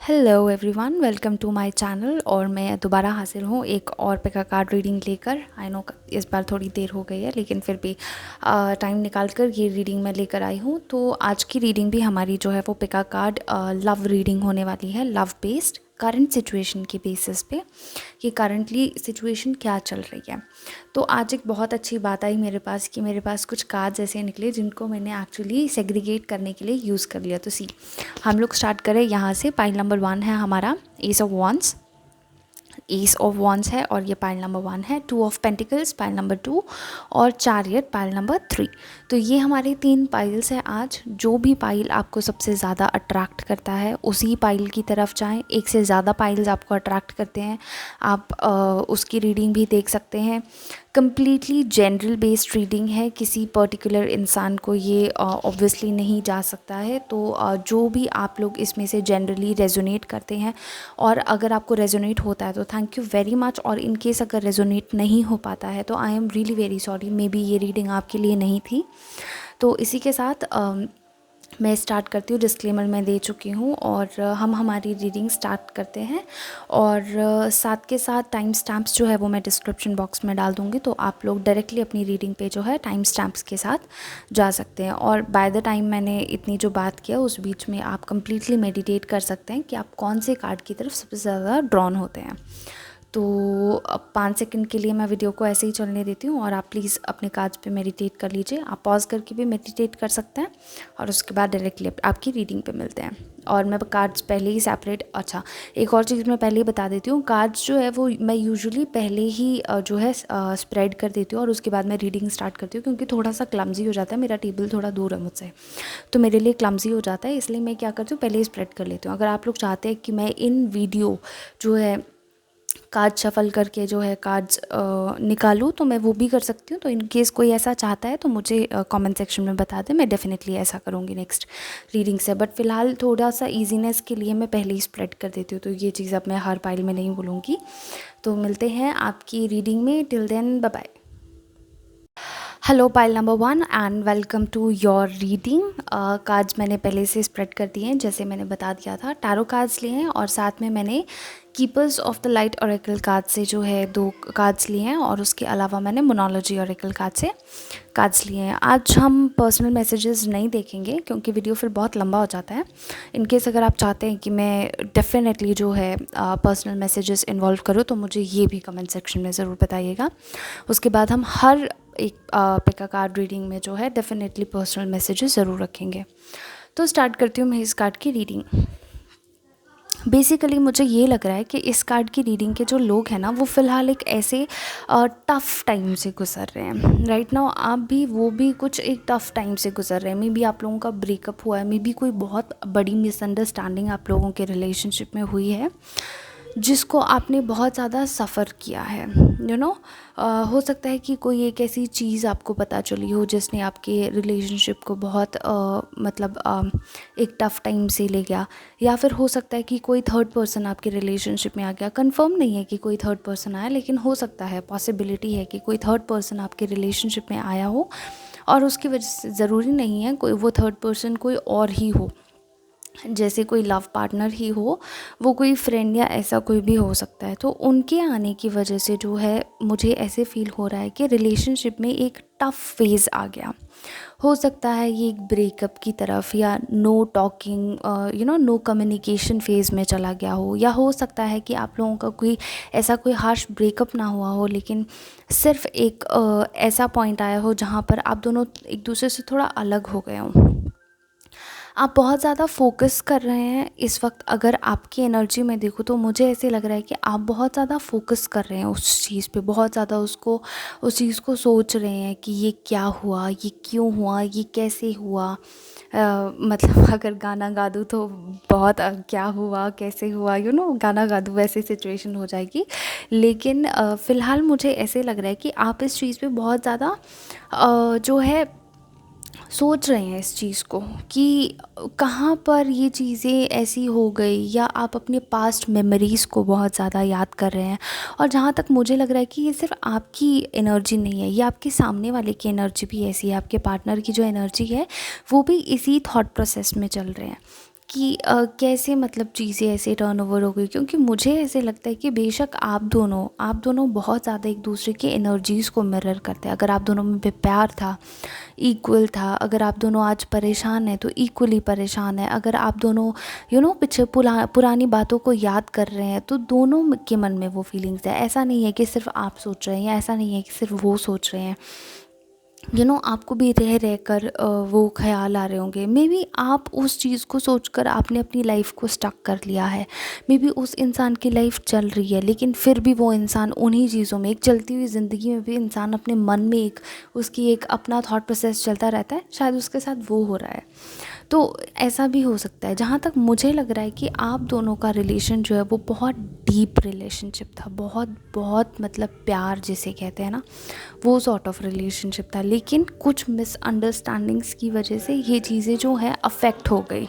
Hello everyone, welcome to my channel. और मैं दोबारा हाजिर हूँ एक और पिका कार्ड रीडिंग लेकर। आई नो इस बार थोड़ी देर हो गई है, लेकिन फिर भी टाइम निकाल कर ये रीडिंग मैं लेकर आई हूँ। तो आज की रीडिंग भी हमारी जो है वो पिका कार्ड लव रीडिंग होने वाली है, लव बेस्ड करंट सिचुएशन के बेसिस पे कि करंटली सिचुएशन क्या चल रही है। तो आज एक बहुत अच्छी बात आई मेरे पास कि मेरे पास कुछ कार्ड्स ऐसे निकले जिनको मैंने एक्चुअली सेग्रीगेट करने के लिए यूज़ कर लिया। तो सी हम लोग स्टार्ट करें यहाँ से। पाइल नंबर 1 है हमारा S of wands, S of wands है और ये पाइल नंबर 1 है। 2 ऑफ पेंटिकल्स पाइल नंबर 2 और चैरियट पाइल नंबर 3। तो ये हमारे 3 पाइल्स हैं आज। जो भी पाइल आपको सबसे ज़्यादा अट्रैक्ट करता है उसी पाइल की तरफ जाएं। एक से ज़्यादा पाइल्स आपको अट्रैक्ट करते हैं, आप उसकी रीडिंग भी देख सकते हैं। कम्प्लीटली जनरल बेस्ड रीडिंग है, किसी पर्टिकुलर इंसान को ये ऑब्वियसली नहीं जा सकता है। तो जो भी आप लोग इसमें से जनरली रेजोनेट करते हैं, और अगर आपको रेजोनेट होता है तो थैंक यू वेरी मच। और इन केस अगर रेजोनेट नहीं हो पाता है तो आई am really very sorry, may be ये रीडिंग आपके लिए नहीं थी। तो इसी के साथ मैं स्टार्ट करती हूँ। डिस्क्लेमर मैं दे चुकी हूँ और हम हमारी रीडिंग स्टार्ट करते हैं। और साथ के साथ टाइम स्टैम्प्स जो है वो मैं डिस्क्रिप्शन बॉक्स में डाल दूँगी, तो आप लोग डायरेक्टली अपनी रीडिंग पे जो है टाइम स्टैम्प्स के साथ जा सकते हैं। और बाय द टाइम मैंने इतनी जो बात किया उस बीच में आप कम्प्लीटली मेडिटेट कर सकते हैं कि आप कौन से कार्ड की तरफ सबसे ज़्यादा ड्रॉन होते हैं। तो अब 5 सेकंड के लिए मैं वीडियो को ऐसे ही चलने देती हूँ और आप प्लीज़ अपने कार्ड्स पे मेडिटेट कर लीजिए। आप पॉज करके भी मेडिटेट कर सकते हैं और उसके बाद डायरेक्टली आपकी रीडिंग पे मिलते हैं। और मैं कार्ड्स पहले ही सेपरेट, अच्छा एक और चीज़ मैं पहले ही बता देती हूँ, कार्ड्स जो है वो मैं यूजुअली पहले ही जो है स्प्रेड कर देती हूँ और उसके बाद मैं रीडिंग स्टार्ट करती हूँ, क्योंकि थोड़ा सा क्लमजी हो जाता है। मेरा टेबल थोड़ा दूर है मुझसे, तो मेरे लिए क्लमजी हो जाता है, इसलिए मैं क्या करती हूँ पहले ही स्प्रेड कर लेती हूँ। अगर आप लोग चाहते हैं कि मैं इन वीडियो जो है कार्ड शफल करके जो है कार्ड्स निकालूँ तो मैं वो भी कर सकती हूँ। तो इन केस कोई ऐसा चाहता है तो मुझे कमेंट सेक्शन में बता दें, मैं डेफिनेटली ऐसा करूँगी नेक्स्ट रीडिंग से। बट फ़िलहाल थोड़ा सा इजीनेस के लिए मैं पहले ही स्प्रेड कर देती हूँ, तो ये चीज़ अब मैं हर पाइल में नहीं बोलूँगी। तो मिलते हैं आपकी रीडिंग में, till then bye bye. Hello pile number 1 and welcome to your reading. Cards मैंने पहले से स्प्रेड कर दिए हैं, जैसे मैंने बता दिया था। टैरो कार्ड्स लिए हैं और साथ में मैंने keepers of the light Oracle card से जो है 2 कार्ड्स लिए हैं, और उसके अलावा मैंने मोनोलॉजी ओरेकल कार्ड से कार्ड्स लिए हैं। आज हम पर्सनल मैसेजेस नहीं देखेंगे क्योंकि वीडियो फिर बहुत लंबा हो जाता है। इन केस अगर आप चाहते हैं कि मैं डेफिनेटली जो है पर्सनल मैसेजेस इन्वॉल्व करूँ तो मुझे ये भी कमेंट सेक्शन में ज़रूर बताइएगा। उसके बाद हम हर एक पिका कार्ड रीडिंग में जो है डेफिनेटली पर्सनल मैसेजेस ज़रूर रखेंगे। तो स्टार्ट करती हूँ मैं इस कार्ड की रीडिंग। बेसिकली मुझे ये लग रहा है कि इस कार्ड की रीडिंग के जो लोग हैं ना, वो फ़िलहाल एक ऐसे टफ़ टाइम से गुज़र रहे हैं राइट नाउ। आप भी, वो भी कुछ एक टफ़ टाइम से गुज़र रहे हैं। मे बी आप लोगों का ब्रेकअप हुआ है, मे बी कोई बहुत बड़ी मिसअंडरस्टैंडिंग आप लोगों के रिलेशनशिप में हुई है जिसको आपने बहुत ज़्यादा सफ़र किया है। यू नो, हो सकता है कि कोई एक ऐसी चीज़ आपको पता चली हो जिसने आपके रिलेशनशिप को बहुत एक टफ़ टाइम से ले गया, या फिर हो सकता है कि कोई थर्ड पर्सन आपके रिलेशनशिप में आ गया। कंफर्म नहीं है कि कोई थर्ड पर्सन आया, लेकिन हो सकता है, पॉसिबिलिटी है कि कोई थर्ड पर्सन आपके रिलेशनशिप में आया हो, और उसकी वजह से ज़रूरी नहीं है कोई वो थर्ड पर्सन कोई और ही हो, जैसे कोई लव पार्टनर ही हो, वो कोई फ्रेंड या ऐसा कोई भी हो सकता है। तो उनके आने की वजह से जो है मुझे ऐसे फील हो रहा है कि रिलेशनशिप में एक टफ़ फेज़ आ गया। हो सकता है ये एक ब्रेकअप की तरफ, या no talking no communication phase में चला गया हो, या हो सकता है कि आप लोगों का कोई ऐसा कोई हार्श ब्रेकअप ना हुआ हो, लेकिन सिर्फ एक ऐसा पॉइंट आया हो जहाँ पर आप दोनों एक दूसरे से थोड़ा अलग हो गए हों। आप बहुत ज़्यादा फोकस कर रहे हैं इस वक्त। अगर आपकी एनर्जी में देखूँ तो मुझे ऐसे लग रहा है कि आप बहुत ज़्यादा फोकस कर रहे हैं उस चीज़ पे, बहुत ज़्यादा उस चीज़ को सोच रहे हैं कि ये क्या हुआ, ये क्यों हुआ, ये कैसे हुआ। मतलब अगर गाना गा दूँ तो बहुत क्या हुआ, कैसे हुआ, गाना गा दूँ वैसे सिचुएशन हो जाएगी। लेकिन फ़िलहाल मुझे ऐसे लग रहा है कि आप इस चीज़ पे बहुत ज़्यादा जो है सोच रहे हैं इस चीज़ को कि कहाँ पर ये चीज़ें ऐसी हो गई, या आप अपने पास्ट मेमोरीज़ को बहुत ज़्यादा याद कर रहे हैं। और जहाँ तक मुझे लग रहा है कि ये सिर्फ आपकी एनर्जी नहीं है, ये आपके सामने वाले की एनर्जी भी ऐसी है, आपके पार्टनर की जो एनर्जी है वो भी इसी थॉट प्रोसेस में चल रहे हैं कि कैसे मतलब चीज़ें ऐसे टर्न ओवर हो गई, क्योंकि मुझे ऐसे लगता है कि बेशक आप दोनों बहुत ज़्यादा एक दूसरे की एनर्जीज़ को मिरर करते हैं। अगर आप दोनों में भी प्यार था, इक्वल था, अगर आप दोनों आज परेशान हैं तो इक्वली परेशान है, अगर आप दोनों पीछे पुरानी बातों को याद कर रहे हैं तो दोनों के मन में वो फीलिंग्स है। ऐसा नहीं है कि सिर्फ आप सोच रहे हैं या ऐसा नहीं है कि सिर्फ वो सोच रहे हैं। आपको भी रह रह कर वो ख़्याल आ रहे होंगे। मे बी आप उस चीज़ को सोचकर आपने अपनी लाइफ को स्टक कर लिया है। मे बी उस इंसान की लाइफ चल रही है, लेकिन फिर भी वो इंसान उन्हीं चीज़ों में, एक चलती हुई ज़िंदगी में भी इंसान अपने मन में एक उसकी एक अपना थॉट प्रोसेस चलता रहता है, शायद उसके साथ वो हो रहा है। तो ऐसा भी हो सकता है। जहाँ तक मुझे लग रहा है कि आप दोनों का रिलेशन जो है वो बहुत डीप रिलेशनशिप था, बहुत बहुत मतलब प्यार जिसे कहते हैं ना, वो सॉर्ट ऑफ रिलेशनशिप था। लेकिन कुछ मिसअंडरस्टैंडिंग्स की वजह से ये चीज़ें जो है अफेक्ट हो गई।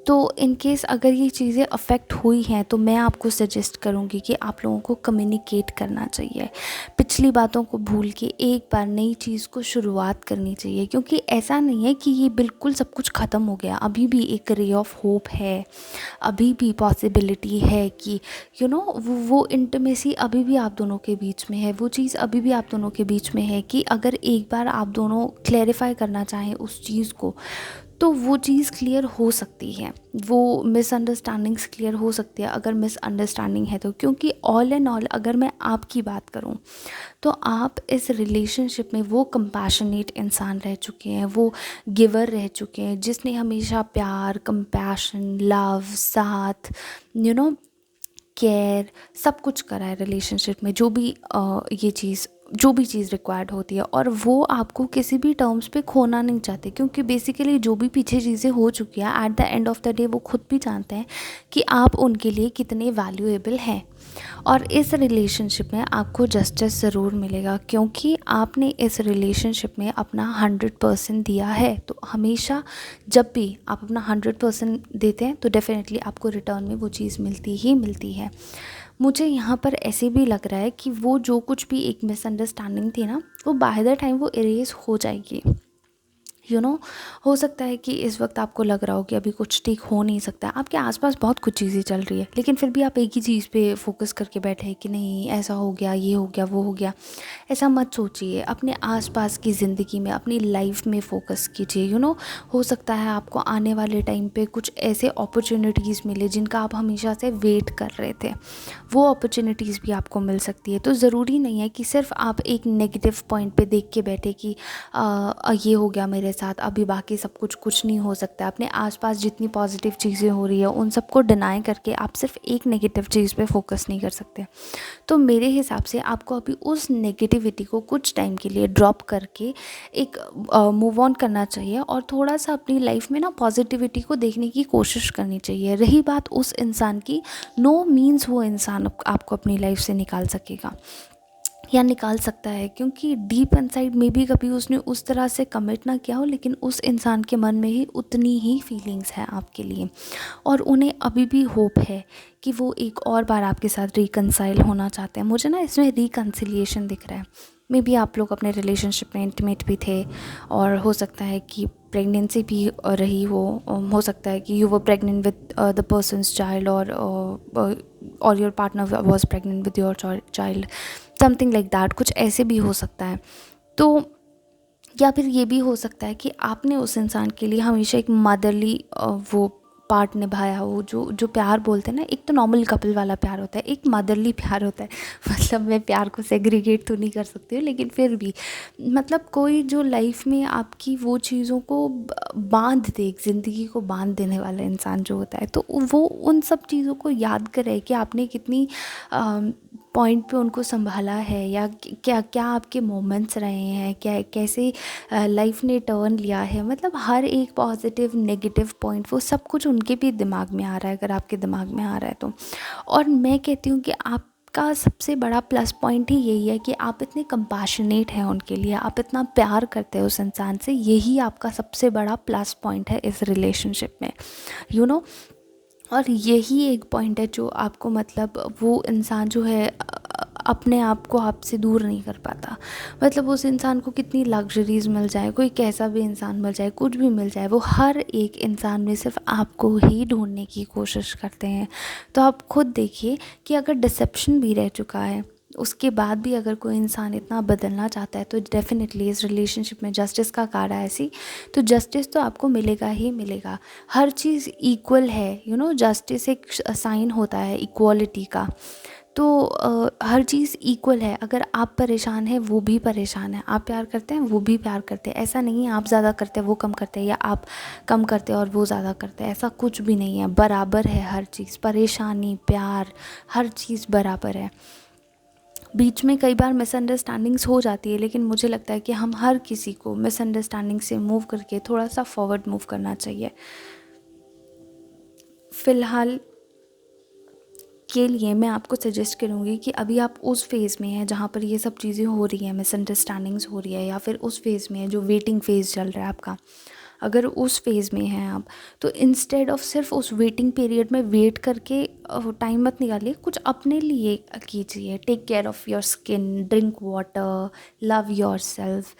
तो इन केस अगर ये चीज़ें अफेक्ट हुई हैं तो मैं आपको सजेस्ट करूँगी कि आप लोगों को कम्युनिकेट करना चाहिए। पिछली बातों को भूल के एक बार नई चीज़ को शुरुआत करनी चाहिए, क्योंकि ऐसा नहीं है कि ये बिल्कुल सब कुछ ख़त्म हो गया। अभी भी एक रे ऑफ होप है, अभी भी पॉसिबिलिटी है कि वो इंटिमेसी अभी भी आप दोनों के बीच में है, वो चीज़ अभी भी आप दोनों के बीच में है कि अगर एक बार आप दोनों क्लैरिफाई करना चाहें उस चीज़ को तो वो चीज़ क्लियर हो सकती है, वो मिसअंडरस्टैंडिंग्स क्लियर हो सकती है अगर मिसअंडरस्टैंडिंग है तो। क्योंकि ऑल एंड ऑल अगर मैं आपकी बात करूं तो आप इस रिलेशनशिप में वो कंपैशनेट इंसान रह चुके हैं, वो गिवर रह चुके हैं, जिसने हमेशा प्यार, कंपैशन, लव, साथ, केयर सब कुछ करा है रिलेशनशिप में। जो भी चीज़ रिक्वायर्ड होती है, और वो आपको किसी भी टर्म्स पे खोना नहीं चाहते, क्योंकि बेसिकली जो भी पीछे चीज़ें हो चुकी हैं at the end of the day वो खुद भी जानते हैं कि आप उनके लिए कितने वैल्यूएबल हैं। और इस रिलेशनशिप में आपको जस्टिस ज़रूर मिलेगा, क्योंकि आपने इस रिलेशनशिप में अपना 100% दिया है। तो हमेशा जब भी आप अपना 100% देते हैं तो डेफिनेटली आपको रिटर्न में वो चीज़ मिलती ही मिलती है। मुझे यहाँ पर ऐसे भी लग रहा है कि वो जो कुछ भी एक मिसअंडरस्टैंडिंग थी ना, वो बाय द टाइम वो इरेज हो जाएगी। हो सकता है कि इस वक्त आपको लग रहा हो कि अभी कुछ ठीक हो नहीं सकता, आपके आसपास बहुत कुछ चीज़ें चल रही है, लेकिन फिर भी आप एक ही चीज़ पे फोकस करके बैठे हैं कि नहीं ऐसा हो गया, ये हो गया, वो हो गया। ऐसा मत सोचिए, अपने आसपास की ज़िंदगी में, अपनी लाइफ में फ़ोकस कीजिए। हो सकता है आपको आने वाले टाइम पे कुछ ऐसे अपॉर्चुनिटीज़ मिले जिनका आप हमेशा से वेट कर रहे थे, वो अपॉर्चुनिटीज़ भी आपको मिल सकती है। तो ज़रूरी नहीं है कि सिर्फ आप एक नेगेटिव पॉइंट पे देख के बैठे कि ये हो गया मेरे साथ, अभी बाकी सब कुछ नहीं हो सकता। अपने आसपास जितनी पॉजिटिव चीज़ें हो रही है उन सबको डिनाई करके आप सिर्फ एक नेगेटिव चीज़ पे फोकस नहीं कर सकते। तो मेरे हिसाब से आपको अभी उस नेगेटिविटी को कुछ टाइम के लिए ड्रॉप करके एक मूव ऑन करना चाहिए, और थोड़ा सा अपनी लाइफ में ना पॉजिटिविटी को देखने की कोशिश करनी चाहिए। रही बात उस इंसान की, नो मीन्स वो इंसान आपको अपनी लाइफ से निकाल सकेगा या निकाल सकता है, क्योंकि डीप इनसाइड में भी कभी उसने उस तरह से कमिट ना किया हो, लेकिन उस इंसान के मन में ही उतनी ही फीलिंग्स हैं आपके लिए, और उन्हें अभी भी होप है कि वो एक और बार आपके साथ रिकंसाइल होना चाहते हैं। मुझे ना इसमें रिकंसिलिएशन दिख रहा है। मे बी आप लोग अपने रिलेशनशिप में इंटीमेट भी थे, और हो सकता है कि प्रेगनेंसी भी रही हो सकता है कि you were pregnant with the person's child, और your partner was pregnant with your child, something like that. कुछ ऐसे भी हो सकता है। तो या फिर ये भी हो सकता है कि आपने उस इंसान के लिए हमेशा एक मदरली वो पार्ट निभाया हो, जो प्यार बोलते हैं ना, एक तो नॉर्मल कपल वाला प्यार होता है, एक मदरली प्यार होता है। मतलब मैं प्यार को सेग्रीगेट तो नहीं कर सकती हूँ, लेकिन फिर भी मतलब कोई जो लाइफ में आपकी वो चीज़ों को बांध दे, ज़िंदगी को बांध देने वाला इंसान जो होता है, तो वो उन सब चीज़ों को याद करे कि आपने कितनी पॉइंट पे उनको संभाला है, या क्या क्या आपके मोमेंट्स रहे हैं, क्या कैसे लाइफ ने टर्न लिया है। मतलब हर एक पॉजिटिव नेगेटिव पॉइंट वो सब कुछ उनके भी दिमाग में आ रहा है, अगर आपके दिमाग में आ रहा है तो। और मैं कहती हूँ कि आपका सबसे बड़ा प्लस पॉइंट ही यही है कि आप इतने कंपैशनेट हैं उनके लिए, आप इतना प्यार करते हैं उस इंसान से, यही आपका सबसे बड़ा प्लस पॉइंट है इस रिलेशनशिप में। और यही एक पॉइंट है जो आपको मतलब वो इंसान जो है अपने आप को आपसे दूर नहीं कर पाता। मतलब उस इंसान को कितनी लग्जरीज़ मिल जाए, कोई कैसा भी इंसान मिल जाए, कुछ भी मिल जाए, वो हर एक इंसान में सिर्फ आपको ही ढूंढने की कोशिश करते हैं। तो आप खुद देखिए कि अगर डिसेप्शन भी रह चुका है, उसके बाद भी अगर कोई इंसान इतना बदलना चाहता है, तो डेफ़िनेटली इस रिलेशनशिप में जस्टिस का कार्ड है ऐसी, तो जस्टिस तो आपको मिलेगा ही मिलेगा। हर चीज़ इक्वल है, जस्टिस एक साइन होता है इक्वालिटी का। तो हर चीज़ इक्वल है। अगर आप परेशान हैं, वो भी परेशान है, आप प्यार करते हैं, वो भी प्यार करते हैं। ऐसा नहीं है आप ज़्यादा करते हैं वो कम करते हैं, या आप कम करते हैं और वो ज़्यादा करते हैं, ऐसा कुछ भी नहीं है। बराबर है हर चीज़, परेशानी, प्यार, हर चीज़ बराबर है। बीच में कई बार मिसअंडरस्टैंडिंग्स हो जाती है, लेकिन मुझे लगता है कि हम हर किसी को मिसअंडरस्टैंडिंग से मूव करके थोड़ा सा फॉरवर्ड मूव करना चाहिए। फ़िलहाल के लिए मैं आपको सजेस्ट करूँगी कि अभी आप उस फ़ेज़ में हैं जहाँ पर ये सब चीज़ें हो रही हैं, मिसअंडरस्टैंडिंग्स हो रही है, या फिर उस फ़ेज़ में है जो वेटिंग फ़ेज़ चल रहा है आपका। अगर उस फ़ेज़ में हैं आप, तो इंस्टेड ऑफ सिर्फ उस वेटिंग पीरियड में वेट करके टाइम मत निकालिए, कुछ अपने लिए कीजिए। Take care of your skin, drink water, love yourself.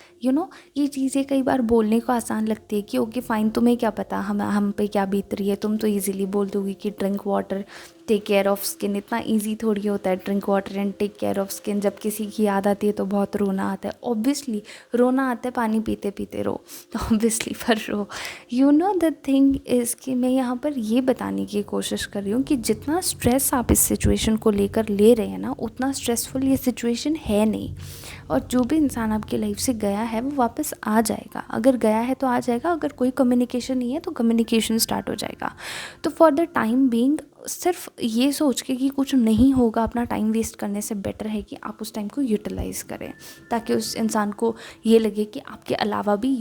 ये चीज़ें कई बार बोलने को आसान लगती है कि ओके फ़ाइन, तुम्हें क्या पता हम पे क्या बीत रही है, तुम तो ईज़िली बोल दोगी कि drink water, take care of skin. इतना ईजी थोड़ी होता है drink water and take care of skin. जब किसी की याद आती है तो बहुत रोना आता है, ऑब्वियसली रोना आता है, पानी पीते पीते रो, तो ऑब्वियसली पर रो। द थिंग इज़ कि मैं यहाँ पर ये बताने की कोशिश कर रही हूँ कि जितना स्ट्रेस आप इस सिचुएशन को लेकर ले रहे हैं ना, उतना स्ट्रेसफुल ये सिचुएशन है नहीं। और जो भी इंसान आपकी लाइफ से गया है वो वापस आ जाएगा। अगर गया है तो आ जाएगा, अगर कोई कम्युनिकेशन नहीं है तो कम्युनिकेशन स्टार्ट हो जाएगा। तो फॉर द टाइम बीइंग सिर्फ ये सोच के कि कुछ नहीं होगा अपना टाइम वेस्ट करने से बेटर है कि आप उस टाइम को यूटिलाइज़ करें, ताकि उस इंसान को ये लगे कि आपके अलावा भी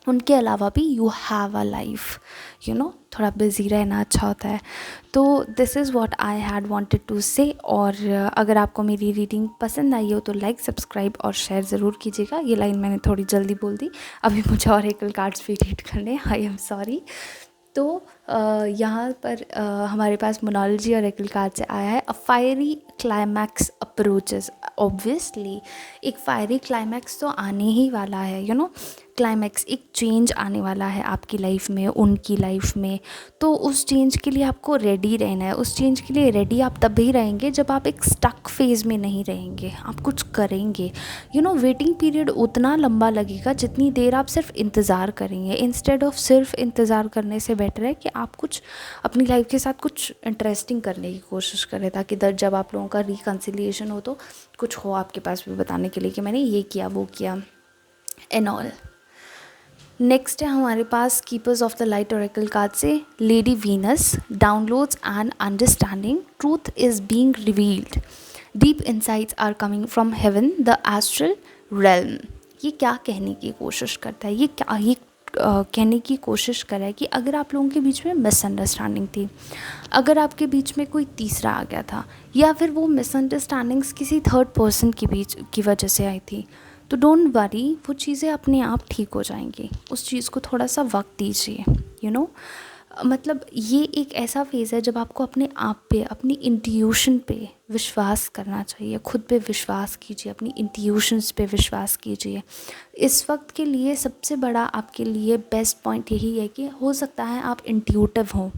उनके अलावा भी यू हैव अ लाइफ। थोड़ा बिजी रहना अच्छा होता है। तो this is what I had wanted to say. और अगर आपको मेरी रीडिंग पसंद आई हो तो लाइक, सब्सक्राइब और शेयर ज़रूर कीजिएगा। ये लाइन मैंने थोड़ी जल्दी बोल दी, अभी मुझे ऑरेकल कार्ड्स भी रीड करने, आई एम सॉरी। तो यहाँ पर हमारे पास मोनोलॉजी और ऑरेकल कार्ड से आया है, अ फायरी क्लाइमैक्स अप्रोचेस। ऑब्वियसली एक फायरी क्लाइमैक्स तो आने ही वाला है, क्लाइमैक्स, एक चेंज आने वाला है आपकी लाइफ में, उनकी लाइफ में। तो उस चेंज के लिए आपको रेडी रहना है। उस चेंज के लिए रेडी आप तब ही रहेंगे जब आप एक स्टक फेज़ में नहीं रहेंगे, आप कुछ करेंगे। वेटिंग पीरियड उतना लंबा लगेगा जितनी देर आप सिर्फ इंतज़ार करेंगे। इंस्टेड ऑफ सिर्फ इंतज़ार करने से बेटर है कि आप कुछ अपनी लाइफ के साथ कुछ इंटरेस्टिंग करने की कोशिश करें, ताकि जब आप लोगों का रिकन्सिलिएशन हो तो कुछ हो आपके पास भी बताने के लिए कि मैंने ये किया, वो किया, एंड ऑल। नेक्स्ट है हमारे पास keepers of the light oracle card से lady Venus. Downloads and understanding, truth is being revealed, deep insights are coming from heaven, the astral realm. ये क्या कहने की कोशिश करता है, ये कहने की कोशिश कर रहा है कि अगर आप लोगों के बीच में मिसअंडरस्टैंडिंग थी, अगर आपके बीच में कोई तीसरा आ गया था, या फिर वो मिसअंडरस्टैंडिंग्स किसी थर्ड पर्सन की वजह से आई थी, तो डोंट वरी, वो चीज़ें अपने आप ठीक हो जाएंगी। उस चीज़ को थोड़ा सा वक्त दीजिए। मतलब ये एक ऐसा फेज़ है जब आपको अपने आप पे, अपनी इंट्यूशन पे विश्वास करना चाहिए। खुद पे विश्वास कीजिए, अपनी इंट्यूशंस पे विश्वास कीजिए। इस वक्त के लिए सबसे बड़ा आपके लिए बेस्ट पॉइंट यही है कि हो सकता है आप इंट्यूटिव हों,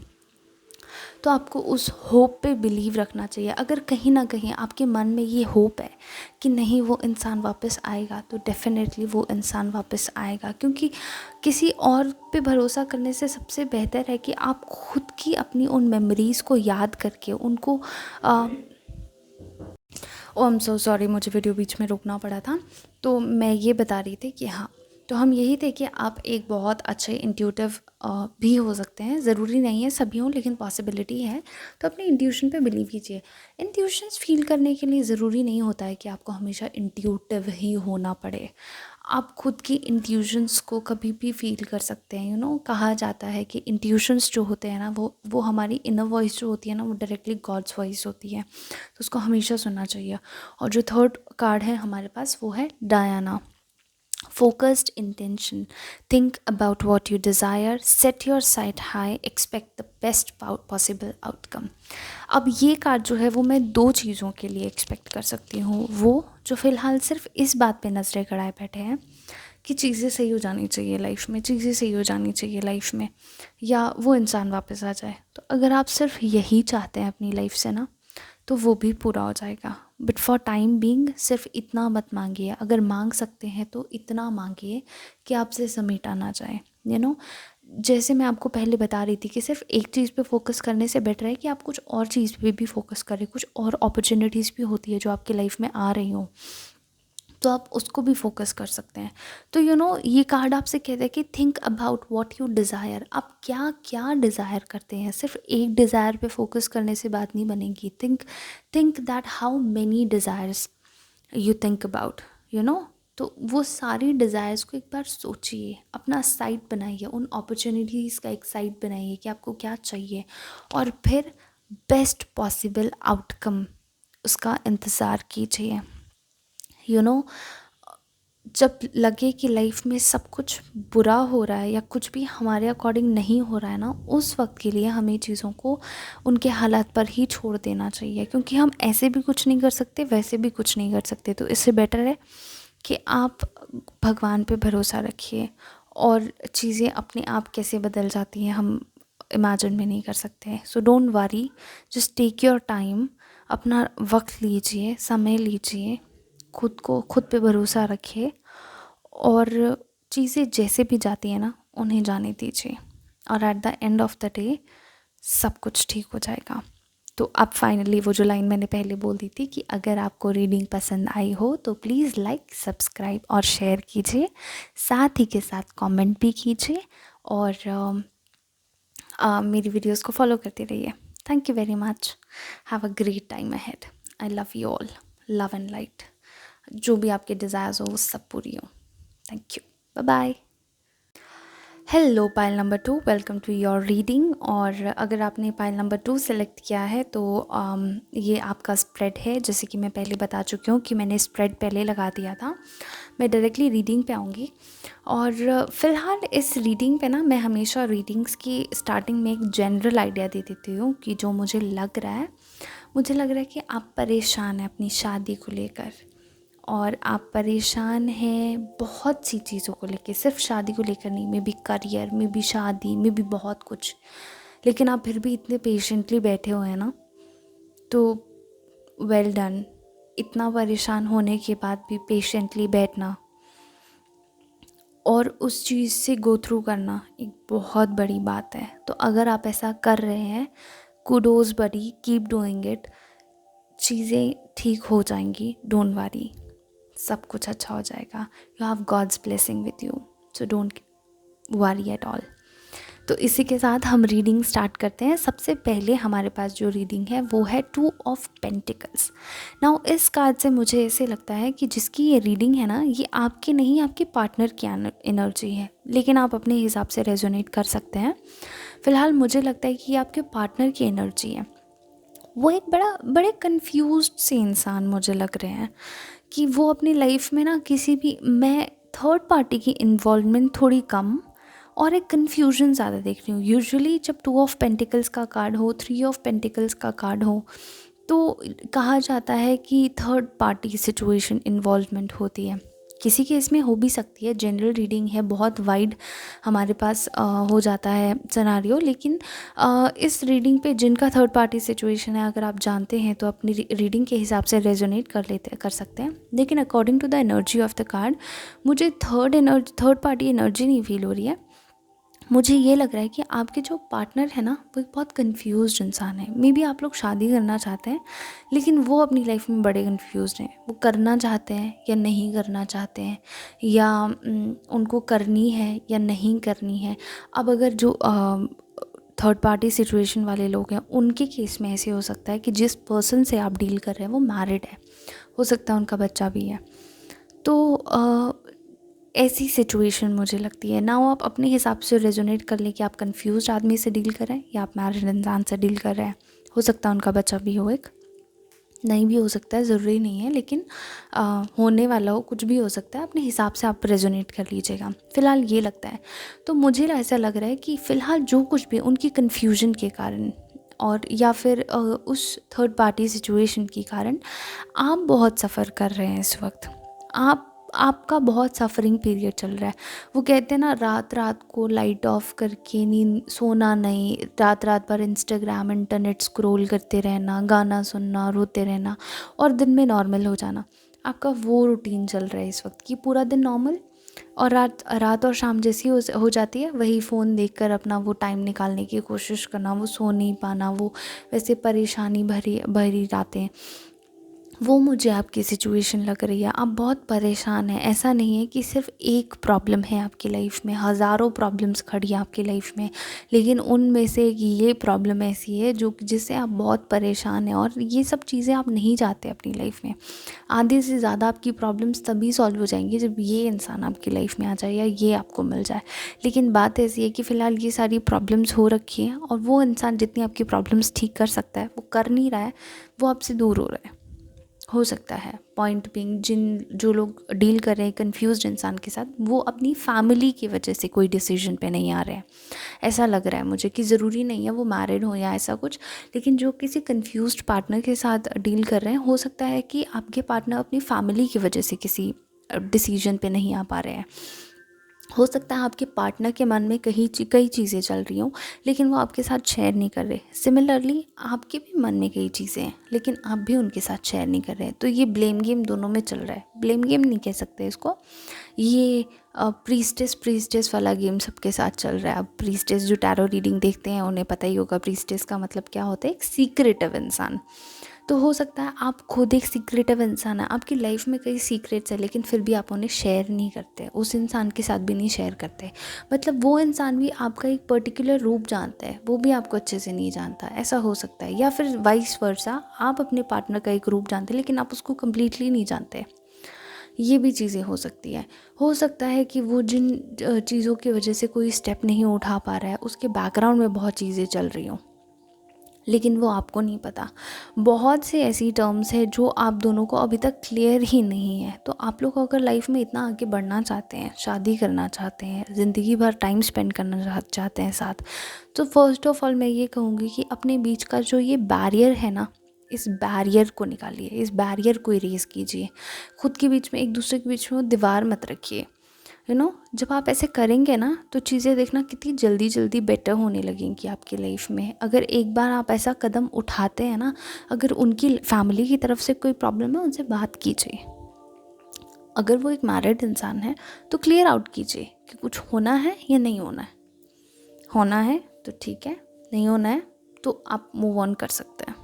तो आपको उस होप पे बिलीव रखना चाहिए। अगर कहीं ना कहीं आपके मन में ये होप है कि नहीं वो इंसान वापस आएगा, तो डेफ़िनेटली वो इंसान वापस आएगा। क्योंकि किसी और पे भरोसा करने से सबसे बेहतर है कि आप खुद की अपनी उन मेमोरीज़ को याद करके उनको ओ आई एम सो सॉरी, मुझे वीडियो बीच में रोकना पड़ा था। तो मैं ये बता रही थी कि हाँ, तो हम यही थे कि आप एक बहुत अच्छे इंट्यूटिव भी हो सकते हैं। ज़रूरी नहीं है सभी हों, लेकिन पॉसिबिलिटी है। तो अपने इंट्यूशन पे बिलीव कीजिए। इंट्यूशंस फील करने के लिए ज़रूरी नहीं होता है कि आपको हमेशा इंट्यूटिव ही होना पड़े। आप खुद की इंट्यूशंस को कभी भी फील कर सकते हैं। कहा जाता है कि इंट्यूशंस जो होते हैं ना, वो हमारी इनर वॉइस जो होती है ना, वो डायरेक्टली गॉड्स वॉइस होती है, तो उसको हमेशा सुनना चाहिए। और जो थर्ड कार्ड है हमारे पास वो है Diana. focused intention, think about what you desire, set your sight high, expect the best possible outcome. अब ये कार्ड जो है वो मैं दो चीज़ों के लिए एक्सपेक्ट कर सकती हूँ, वो जो फ़िलहाल सिर्फ इस बात पे नज़रें गड़ाए बैठे हैं कि चीज़ें सही हो जानी चाहिए लाइफ में, चीज़ें सही हो जानी चाहिए लाइफ में, या वो इंसान वापस आ जाए। तो अगर आप सिर्फ यही चाहते हैं अपनी लाइफ से ना, तो वो भी पूरा हो जाएगा। बट फॉर टाइम बीइंग सिर्फ इतना मत मांगिए, अगर मांग सकते हैं तो इतना मांगिए कि आपसे समेटा ना जाए। जैसे मैं आपको पहले बता रही थी कि सिर्फ एक चीज़ पे फोकस करने से बेटर है कि आप कुछ और चीज़ पे भी फोकस करें, कुछ और अपॉर्चुनिटीज़ भी होती है जो आपकी लाइफ में आ रही हों, तो आप उसको भी फोकस कर सकते हैं। तो ये कार्ड आपसे कहता है कि think about what you desire. आप क्या क्या डिज़ायर करते हैं, सिर्फ एक डिज़ायर पे फोकस करने से बात नहीं बनेगी। Think that how many desires you think about, तो वो सारी डिज़ायर्स को एक बार सोचिए, अपना साइट बनाइए, उन अपॉर्चुनिटीज़ का एक साइट बनाइए कि आपको क्या चाहिए, और फिर बेस्ट पॉसिबल आउटकम उसका इंतज़ार कीजिए। यू नो जब लगे कि लाइफ में सब कुछ बुरा हो रहा है या कुछ भी हमारे अकॉर्डिंग नहीं हो रहा है ना, उस वक्त के लिए हमें चीज़ों को उनके हालात पर ही छोड़ देना चाहिए, क्योंकि हम ऐसे भी कुछ नहीं कर सकते, वैसे भी कुछ नहीं कर सकते। तो इससे बेटर है कि आप भगवान पे भरोसा रखिए, और चीज़ें अपने आप कैसे बदल जाती हैं हम इमेजिन भी नहीं कर सकते। So don't worry, just take your time, अपना वक्त लीजिए, समय लीजिए, खुद पे भरोसा रखिए, और चीज़ें जैसे भी जाती हैं ना उन्हें जाने दीजिए, और at the end of the day सब कुछ ठीक हो जाएगा। तो अब फाइनली वो जो लाइन मैंने पहले बोल दी थी कि अगर आपको रीडिंग पसंद आई हो तो प्लीज़ लाइक, सब्सक्राइब और शेयर कीजिए, साथ ही के साथ कमेंट भी कीजिए, और मेरी वीडियोस को फॉलो करते रहिए। Thank you very much, have a great time ahead. I love you all, love and light. जो भी आपके डिज़ायर्स हो वो सब पूरी हो। Thank you, bye bye. Hello pile number 2, welcome to your reading. और अगर आपने पाइल नंबर 2 सेलेक्ट किया है तो ये आपका स्प्रेड है। जैसे कि मैं पहले बता चुकी हूँ कि मैंने स्प्रेड पहले लगा दिया था। मैं डायरेक्टली रीडिंग पे आऊँगी, और फ़िलहाल इस रीडिंग पे ना मैं हमेशा रीडिंग्स की स्टार्टिंग में एक जनरल आइडिया दे देती हूँ कि जो मुझे लग रहा है कि आप परेशान हैं अपनी शादी को लेकर, और आप परेशान हैं बहुत सी चीज़ों को लेके, सिर्फ शादी को लेकर नहीं, मे बी करियर में भी, शादी में भी, बहुत कुछ। लेकिन आप फिर भी इतने पेशेंटली बैठे हुए हैं ना, तो वेल डन। इतना परेशान होने के बाद भी पेशेंटली बैठना और उस चीज़ से गो थ्रू करना एक बहुत बड़ी बात है। तो अगर आप ऐसा कर रहे हैं, kudos buddy, keep doing it. चीज़ें ठीक हो जाएंगी, डोंट वरी, सब कुछ अच्छा हो जाएगा। You have God's blessing with you, so don't worry at all. तो इसी के साथ हम रीडिंग स्टार्ट करते हैं। सबसे पहले हमारे पास जो रीडिंग है वो है 2 ऑफ पेंटिकल्स। नाउ इस कार्ड से मुझे ऐसे लगता है कि जिसकी ये रीडिंग है ना, ये आपकी नहीं, आपके पार्टनर की एनर्जी है, लेकिन आप अपने हिसाब से रेजोनेट कर सकते हैं। फ़िलहाल मुझे लगता है कि ये आपके पार्टनर की एनर्जी है। वो एक बड़े कंफ्यूज्ड से इंसान मुझे लग रहे हैं कि वो अपनी लाइफ में ना किसी भी, मैं थर्ड पार्टी की इन्वॉल्वमेंट थोड़ी कम और एक कन्फ्यूजन ज़्यादा देख रही हूँ। यूजुअली जब 2 ऑफ पेंटिकल्स का कार्ड हो, 3 ऑफ पेंटिकल्स का कार्ड हो, तो कहा जाता है कि थर्ड पार्टी सिचुएशन इन्वॉल्वमेंट होती है। किसी केस में हो भी सकती है, जनरल रीडिंग है, बहुत वाइड हमारे पास हो जाता है सिनेरियो। लेकिन इस रीडिंग पे जिनका थर्ड पार्टी सिचुएशन है, अगर आप जानते हैं तो अपनी रीडिंग के हिसाब से रेजोनेट कर सकते हैं। लेकिन according to the energy of the card, मुझे थर्ड पार्टी एनर्जी नहीं फील हो रही है। मुझे ये लग रहा है कि आपके जो पार्टनर है ना, वो एक बहुत कंफ्यूज्ड इंसान है। मे बी आप लोग शादी करना चाहते हैं, लेकिन वो अपनी लाइफ में बड़े कंफ्यूज्ड हैं। वो करना चाहते हैं या नहीं करना चाहते हैं, या उनको करनी है या नहीं करनी है। अब अगर जो थर्ड पार्टी सिचुएशन वाले लोग हैं, उनके केस में ऐसे हो सकता है कि जिस पर्सन से आप डील कर रहे हैं वो मैरिड है, हो सकता है उनका बच्चा भी है। तो ऐसी सिचुएशन मुझे लगती है ना, वो आप अपने हिसाब से रेजोनेट कर लें कि आप कंफ्यूज्ड आदमी से डील कर रहे हैं या आप मैरिड इंसान से डील कर रहे हैं। हो सकता है उनका बच्चा भी हो एक। नहीं भी हो सकता है, ज़रूरी नहीं है, लेकिन होने वाला हो, कुछ भी हो सकता है, अपने हिसाब से आप रेजोनेट कर लीजिएगा। फ़िलहाल ये लगता है, तो मुझे ऐसा लग रहा है कि फ़िलहाल जो कुछ भी उनकी कन्फ्यूजन के कारण और या फिर उस थर्ड पार्टी सिचुएशन के कारण आप बहुत सफ़र कर रहे हैं इस वक्त। आपका बहुत सफ़रिंग पीरियड चल रहा है। वो कहते हैं ना, रात रात को लाइट ऑफ करके नींद सोना नहीं, रात रात भर इंस्टाग्राम इंटरनेट स्क्रॉल करते रहना, गाना सुनना, रोते रहना और दिन में नॉर्मल हो जाना। आपका वो रूटीन चल रहा है इस वक्त कि पूरा दिन नॉर्मल और रात रात और शाम जैसी हो जाती है, वही फ़ोन देखकर अपना वो टाइम निकालने की कोशिश करना, वो सो नहीं पाना, वो वैसे परेशानी भरी भरी रातें। वो मुझे आपकी सिचुएशन लग रही है। आप बहुत परेशान हैं। ऐसा नहीं है कि सिर्फ एक प्रॉब्लम है आपकी लाइफ में, हज़ारों प्रॉब्लम्स खड़ी हैं आपकी लाइफ में, लेकिन उनमें से एक ये प्रॉब्लम ऐसी है जो जिससे आप बहुत परेशान हैं और ये सब चीज़ें आप नहीं चाहते अपनी लाइफ में। आधे से ज़्यादा आपकी प्रॉब्लम्स तभी सॉल्व हो जाएंगी जब ये इंसान आपकी लाइफ में आ जाए या ये आपको मिल जाए। लेकिन बात ऐसी है कि फ़िलहाल ये सारी प्रॉब्लम्स हो रखी हैं और वो इंसान जितनी आपकी प्रॉब्लम्स ठीक कर सकता है वो कर नहीं रहा है, वो आपसे दूर हो रहा है। हो सकता है पॉइंट बिंग जो लोग डील कर रहे हैं कंफ्यूज्ड इंसान के साथ, वो अपनी फैमिली की वजह से कोई डिसीजन पे नहीं आ रहे हैं। ऐसा लग रहा है मुझे कि ज़रूरी नहीं है वो मैरिड हो या ऐसा कुछ, लेकिन जो किसी कंफ्यूज्ड पार्टनर के साथ डील कर रहे हैं, हो सकता है कि आपके पार्टनर अपनी फैमिली की वजह से किसी डिसीजन पे नहीं आ पा रहे हैं। हो सकता है आपके पार्टनर के मन में कई चीज़ें चल रही हों, लेकिन वो आपके साथ शेयर नहीं कर रहे। सिमिलरली आपके भी मन में कई चीज़ें हैं, लेकिन आप भी उनके साथ शेयर नहीं कर रहे हैं। तो ये ब्लेम गेम दोनों में चल रहा है। ब्लेम गेम नहीं कह सकते इसको, ये प्रीस्टेस वाला गेम सबके साथ चल रहा है। अब प्रीस्टेस जो टैरो रीडिंग देखते हैं उन्हें पता ही होगा प्रीस्टेस का मतलब क्या होता है, एक सीक्रेटिव इंसान। तो हो सकता है आप खुद एक सीक्रेटिव इंसान है, आपकी लाइफ में कई सीक्रेट्स है, लेकिन फिर भी आप उन्हें शेयर नहीं करते, उस इंसान के साथ भी नहीं शेयर करते। मतलब वो इंसान भी आपका एक पर्टिकुलर रूप जानता है, वो भी आपको अच्छे से नहीं जानता। ऐसा हो सकता है, या फिर वाइस वर्सा, आप अपने पार्टनर का एक रूप जानते हैं लेकिन आप उसको कम्प्लीटली नहीं जानते। ये भी चीज़ें हो सकती है। हो सकता है कि वो जिन चीज़ों की वजह से कोई स्टेप नहीं उठा पा रहा है, उसके बैकग्राउंड में बहुत चीज़ें चल रही हों, लेकिन वो आपको नहीं पता। बहुत से ऐसी टर्म्स है जो आप दोनों को अभी तक क्लियर ही नहीं है। तो आप लोग अगर लाइफ में इतना आगे बढ़ना चाहते हैं, शादी करना चाहते हैं, ज़िंदगी भर टाइम स्पेंड करना चाहते हैं साथ, तो फर्स्ट ऑफ ऑल मैं ये कहूँगी कि अपने बीच का जो ये बैरियर है ना, इस बैरियर को निकालिए, इस बैरियर को इरेज़ कीजिए। खुद के बीच में, एक दूसरे के बीच में वो दीवार मत रखिए। जब आप ऐसे करेंगे ना, तो चीज़ें देखना कितनी जल्दी जल्दी बेटर होने लगेंगी आपकी लाइफ में। अगर एक बार आप ऐसा कदम उठाते हैं ना, अगर उनकी फैमिली की तरफ से कोई प्रॉब्लम है, उनसे बात कीजिए। अगर वो एक मैरिड इंसान है तो क्लियर आउट कीजिए कि कुछ होना है या नहीं होना है। होना है तो ठीक है, नहीं होना है तो आप मूव ऑन कर सकते हैं।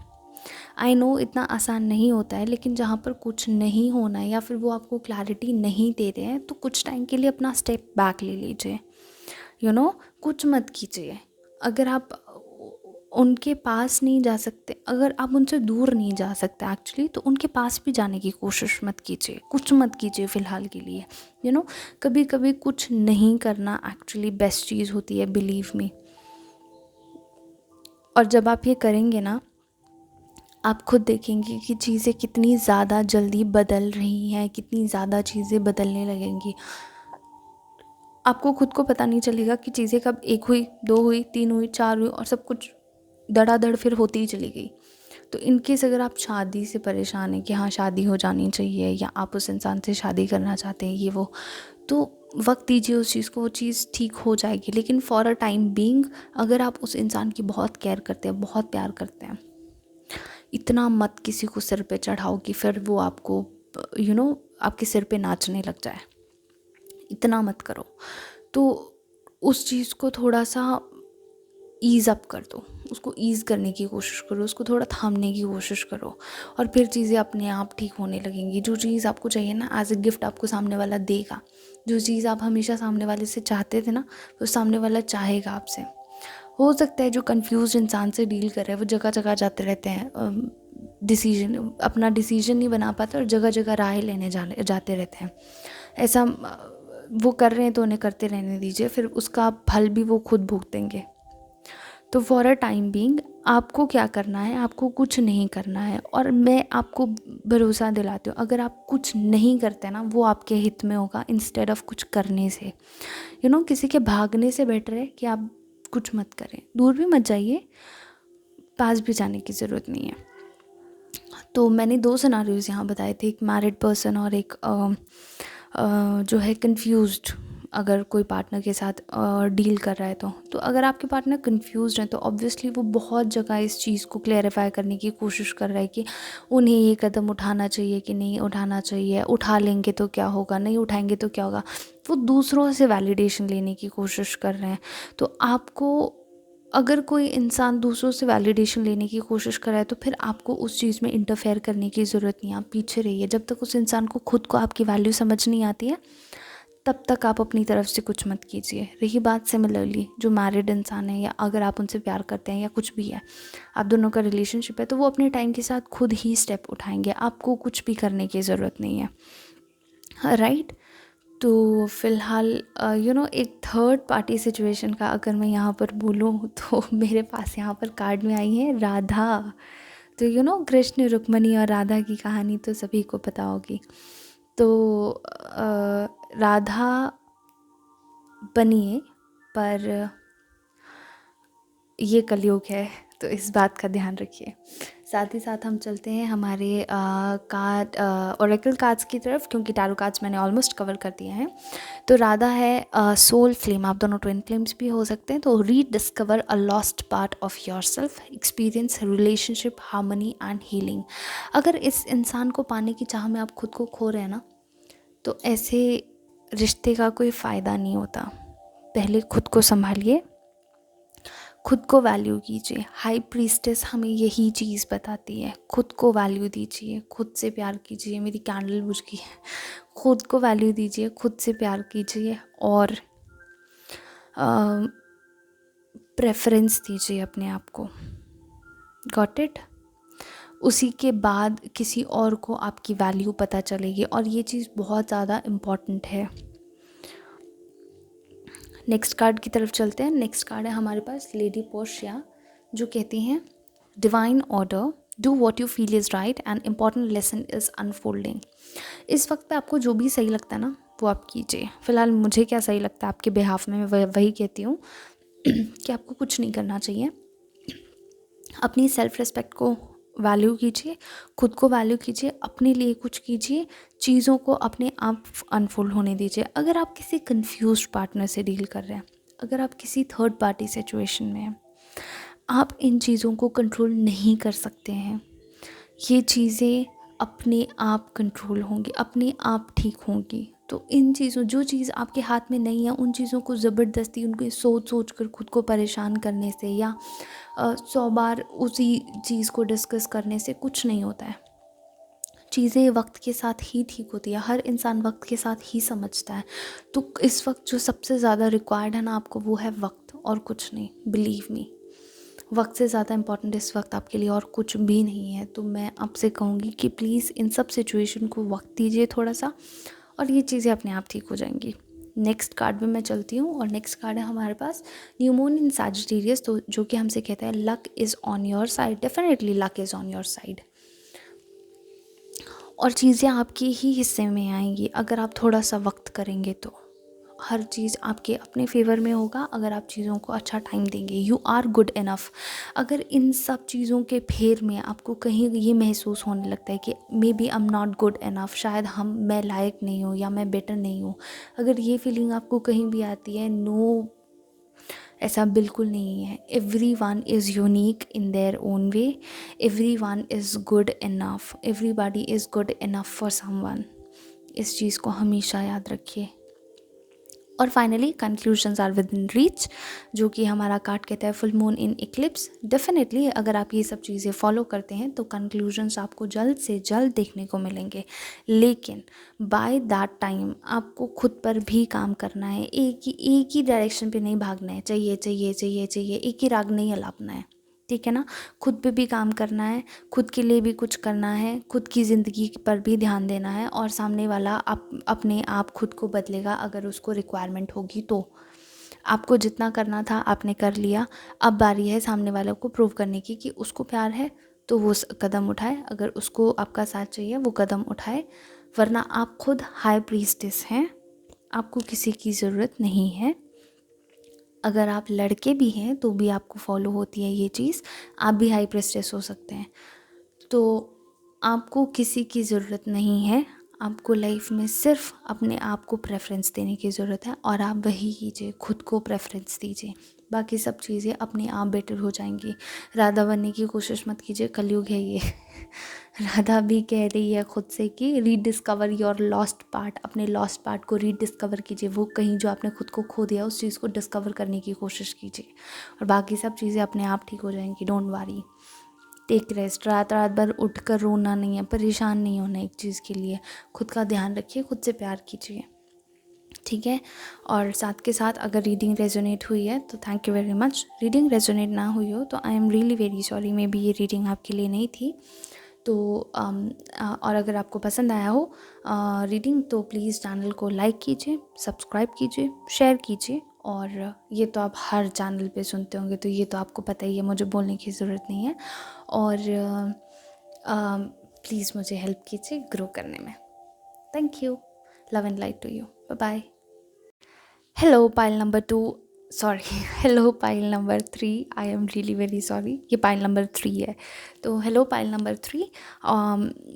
आई नो इतना आसान नहीं होता है, लेकिन जहाँ पर कुछ नहीं होना है या फिर वो आपको क्लैरिटी नहीं दे रहे हैं, तो कुछ टाइम के लिए अपना स्टेप बैक ले लीजिए। कुछ मत कीजिए। अगर आप उनके पास नहीं जा सकते, अगर आप उनसे दूर नहीं जा सकते एक्चुअली, तो उनके पास भी जाने की कोशिश मत कीजिए। कुछ मत कीजिए फ़िलहाल के लिए। कभी कभी कुछ नहीं करना एक्चुअली बेस्ट चीज़ होती है, बिलीव मी। और जब आप ये करेंगे ना, आप खुद देखेंगे कि चीज़ें कितनी ज़्यादा जल्दी बदल रही हैं, कितनी ज़्यादा चीज़ें बदलने लगेंगी। आपको खुद को पता नहीं चलेगा कि चीज़ें कब 1 हुई, 2 हुई, 3 हुई, 4 हुई और सब कुछ धड़ाधड़ फिर होती ही चली गई। तो इन केस अगर आप शादी से परेशान हैं कि हाँ शादी हो जानी चाहिए, या आप उस इंसान से शादी करना चाहते हैं, ये वो, तो वक्त दीजिए उस चीज़ को, वो चीज़ ठीक हो जाएगी। लेकिन फॉर अ टाइम बीइंग, अगर आप उस इंसान की बहुत केयर करते हैं, बहुत प्यार करते हैं, इतना मत किसी को सिर पे चढ़ाओ कि फिर वो आपको आपके सिर पे नाचने लग जाए। इतना मत करो। तो उस चीज़ को थोड़ा सा ईज़ अप कर दो, उसको ईज़ करने की कोशिश करो, उसको थोड़ा थामने की कोशिश करो, और फिर चीज़ें अपने आप ठीक होने लगेंगी। जो चीज़ आपको चाहिए ना, एज ए गिफ्ट आपको सामने वाला देगा। जो चीज़ आप हमेशा सामने वाले से चाहते थे ना, वो सामने वाला चाहेगा आपसे। हो सकता है जो कंफ्यूज इंसान से डील कर रहे हैं वो जगह जगह जाते रहते हैं, अपना डिसीजन नहीं बना पाते और जगह जगह राय लेने जाते रहते हैं। ऐसा वो कर रहे हैं तो उन्हें करते रहने दीजिए, फिर उसका फल भी वो खुद भुगतेंगे। तो फॉर अ टाइम बीइंग आपको क्या करना है, आपको कुछ नहीं करना है। और मैं आपको भरोसा दिलाती हूँ, अगर आप कुछ नहीं करते ना, वो आपके हित में होगा इंस्टेड ऑफ कुछ करने से। किसी के भागने से बेटर है कि आप कुछ मत करें, दूर भी मत जाइए, पास भी जाने की ज़रूरत नहीं है। तो मैंने 2 सिनारियोज़ यहाँ बताए थे, एक मैरिड पर्सन और एक जो है कंफ्यूज्ड, अगर कोई पार्टनर के साथ डील कर रहा है तो अगर आपके पार्टनर कंफ्यूज्ड हैं तो ऑब्वियसली वो बहुत जगह इस चीज़ को क्लैरिफाई करने की कोशिश कर रहा है कि उन्हें ये कदम उठाना चाहिए कि नहीं उठाना चाहिए, उठा लेंगे तो क्या होगा, नहीं उठाएंगे तो क्या होगा। वो दूसरों से वैलिडेशन लेने की कोशिश कर रहे हैं। तो आपको, अगर कोई इंसान दूसरों से वैलिडेशन लेने की कोशिश कर रहा है तो फिर आपको उस चीज़ में इंटरफेयर करने की ज़रूरत नहीं है। आप पीछे रहिए, जब तक उस इंसान को खुद को आपकी वैल्यू समझ नहीं आती है तब तक आप अपनी तरफ से कुछ मत कीजिए। रही बात सिमिलरली जो मैरिड इंसान है, या अगर आप उनसे प्यार करते हैं या कुछ भी है, आप दोनों का रिलेशनशिप है, तो वो अपने टाइम के साथ खुद ही स्टेप उठाएंगे, आपको कुछ भी करने की ज़रूरत नहीं है, राइट। तो फ़िलहाल एक थर्ड पार्टी सिचुएशन का अगर मैं यहाँ पर बोलूँ तो मेरे पास यहाँ पर कार्ड में आई है राधा। तो कृष्ण रुक्मणी और राधा की कहानी तो सभी को पता होगी। तो राधा बनिए, पर ये कलयुग है तो इस बात का ध्यान रखिए। साथ ही साथ हम चलते हैं हमारे कार्ड ओरेकल कार्ड्स की तरफ, क्योंकि टैरो कार्ड्स मैंने ऑलमोस्ट कवर कर दिए हैं। तो राधा है सोल फ्लेम, आप दोनों ट्विन फ्लेम्स भी हो सकते हैं। तो rediscover a lost part of yourself, experience relationship harmony and healing. अगर इस इंसान को पाने की चाह में आप खुद को खो रहे हैं ना, तो ऐसे रिश्ते का कोई फ़ायदा नहीं होता। पहले खुद को संभालिए, खुद को वैल्यू कीजिए। हाई प्रीस्टेस हमें यही चीज़ बताती है, खुद को वैल्यू दीजिए, खुद से प्यार कीजिए। मेरी कैंडल बुझ गई है। खुद को वैल्यू दीजिए, खुद से प्यार कीजिए और प्रेफरेंस दीजिए अपने आप को। Got it. उसी के बाद किसी और को आपकी वैल्यू पता चलेगी, और ये चीज़ बहुत ज़्यादा इम्पॉर्टेंट है। नेक्स्ट कार्ड की तरफ चलते हैं। नेक्स्ट कार्ड है हमारे पास लेडी पोर्शिया, जो कहती हैं divine order, do what you feel is right and important lesson is unfolding. इस वक्त पे आपको जो भी सही लगता है ना, वो आप कीजिए। फ़िलहाल मुझे क्या सही लगता है आपके बिहाफ में, मैं वही कहती हूँ कि आपको कुछ नहीं करना चाहिए। अपनी सेल्फ रिस्पेक्ट को वैल्यू कीजिए, खुद को वैल्यू कीजिए, अपने लिए कुछ कीजिए, चीज़ों को अपने आप अनफोल्ड होने दीजिए। अगर आप किसी कंफ्यूज्ड पार्टनर से डील कर रहे हैं, अगर आप किसी थर्ड पार्टी सिचुएशन में हैं, आप इन चीज़ों को कंट्रोल नहीं कर सकते हैं। ये चीज़ें अपने आप कंट्रोल होंगी, अपने आप ठीक होंगी। तो इन चीज़ों, जो चीज़ आपके हाथ में नहीं है, उन चीज़ों को ज़बरदस्ती उनको सोच कर खुद को परेशान करने से या 100 बार उसी चीज़ को डिस्कस करने से कुछ नहीं होता है। चीज़ें वक्त के साथ ही ठीक होती है, हर इंसान वक्त के साथ ही समझता है। तो इस वक्त जो सबसे ज़्यादा रिक्वायर्ड है ना आपको, वो है वक्त और कुछ नहीं। बिलीव मी, वक्त से ज़्यादा इम्पॉर्टेंट इस वक्त आपके लिए और कुछ भी नहीं है। तो मैं आपसे कहूँगी कि प्लीज़ इन सब सिचुएशन को वक्त दीजिए थोड़ा सा, और ये चीज़ें अपने आप ठीक हो जाएंगी। नेक्स्ट कार्ड में मैं चलती हूँ, और नेक्स्ट कार्ड है हमारे पास न्यू मून इन सैजिटेरियस, तो जो कि हमसे कहता है luck is on your side. Definitely luck is on your side, और चीज़ें आपके ही हिस्से में आएंगी अगर आप थोड़ा सा वक्त करेंगे। तो हर चीज़ आपके अपने फेवर में होगा अगर आप चीज़ों को अच्छा टाइम देंगे। You are good enough. अगर इन सब चीज़ों के फेर में आपको कहीं ये महसूस होने लगता है कि maybe I am not good enough, शायद मैं लायक नहीं हूँ या मैं बेटर नहीं हूँ, अगर ये फीलिंग आपको कहीं भी आती है, नो, ऐसा बिल्कुल नहीं है। Everyone is unique in their own way, everyone is good enough, everybody is good enough for someone. इस चीज़ को हमेशा याद रखिए। और finally conclusions are within reach, जो कि हमारा कार्ड कहता है full moon in eclipse. Definitely अगर आप ये सब चीज़ें फॉलो करते हैं तो कंक्लूजन्स आपको जल्द से जल्द देखने को मिलेंगे, लेकिन बाय दैट टाइम आपको खुद पर भी काम करना है। एक ही डायरेक्शन पे नहीं भागना है, चाहिए चाहिए चाहिए चाहिए, एक ही राग नहीं अलापना है, ठीक है ना। खुद पे भी काम करना है, खुद के लिए भी कुछ करना है, खुद की ज़िंदगी पर भी ध्यान देना है, और सामने वाला अपने आप खुद को बदलेगा अगर उसको रिक्वायरमेंट होगी तो। आपको जितना करना था आपने कर लिया, अब बारी है सामने वाले को प्रूव करने की कि उसको प्यार है, तो वो कदम उठाए, अगर उसको आपका साथ चाहिए वो कदम उठाए, वरना आप खुद हाई प्रीस्टेस हैं, आपको किसी की ज़रूरत नहीं है। अगर आप लड़के भी हैं तो भी आपको फॉलो होती है ये चीज़, आप भी हाई प्रीस्टेस हो सकते हैं। तो आपको किसी की ज़रूरत नहीं है, आपको लाइफ में सिर्फ अपने आप को प्रेफरेंस देने की ज़रूरत है, और आप वही कीजिए, खुद को प्रेफरेंस दीजिए, बाकी सब चीज़ें अपने आप बेटर हो जाएंगी। राधा बनने की कोशिश मत कीजिए, कलयुग है ये। राधा भी कह रही है खुद से कि रीडिस्कवर योर लॉस्ट पार्ट, अपने लॉस्ट पार्ट को रीडिस्कवर कीजिए, वो कहीं जो आपने खुद को खो दिया उस चीज़ को डिस्कवर करने की कोशिश कीजिए, और बाकी सब चीज़ें अपने आप ठीक हो जाएंगी। Don't worry, take rest. रात रात भर उठ कर रोना नहीं है, परेशान नहीं होना एक चीज़ के लिए। खुद का ध्यान रखिए, खुद से प्यार कीजिए, ठीक है। और साथ के साथ अगर रीडिंग रेजोनेट हुई है तो thank you very much. Reading resonate ना हुई हो तो आई am really very sorry, may be ये रीडिंग आपके लिए नहीं थी। तो और अगर आपको पसंद आया हो रीडिंग तो प्लीज़ चैनल को लाइक कीजिए, सब्सक्राइब कीजिए, शेयर कीजिए। और ये तो आप हर चैनल पे सुनते होंगे तो ये तो आपको पता ही है, मुझे बोलने की ज़रूरत नहीं है। और प्लीज़ मुझे हेल्प कीजिए ग्रो करने में। Thank you, love and light to you, bye bye. Hello pile number 2, sorry, hello pile number 3, I am really very sorry, ये पाइल नंबर 3 है। तो hello pile number 3,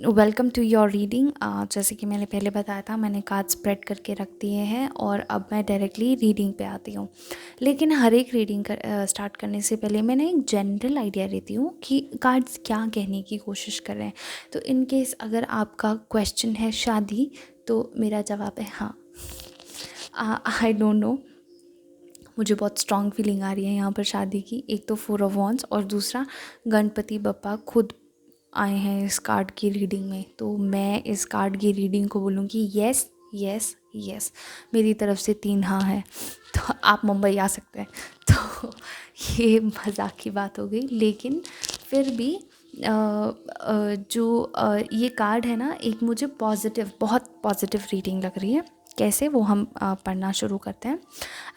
welcome to your reading. जैसे कि मैंने पहले बताया था, मैंने कार्ड स्प्रेड करके रख दिए हैं और अब मैं डायरेक्टली रीडिंग पे आती हूँ। लेकिन हर एक रीडिंग स्टार्ट करने से पहले मैंने एक जनरल आइडिया लेती हूँ कि कार्ड्स क्या कहने की कोशिश कर रहे हैं। तो इन केस अगर आपका क्वेश्चन है शादी, तो मेरा जवाब है हाँ। आई डोंट नो, मुझे बहुत स्ट्रॉन्ग फीलिंग आ रही है यहाँ पर शादी की। एक तो 4 ऑफ वॉन्ड्स और दूसरा गणपति बप्पा खुद आए हैं इस कार्ड की रीडिंग में। तो मैं इस कार्ड की रीडिंग को बोलूँगी येस येस येस। मेरी तरफ से 3 हाँ है, तो आप मुंबई आ सकते हैं। तो ये मजाक की बात हो गई, लेकिन फिर भी ये कार्ड है ना, एक मुझे पॉजिटिव, बहुत पॉजिटिव रीडिंग लग रही है। कैसे, वो हम पढ़ना शुरू करते हैं।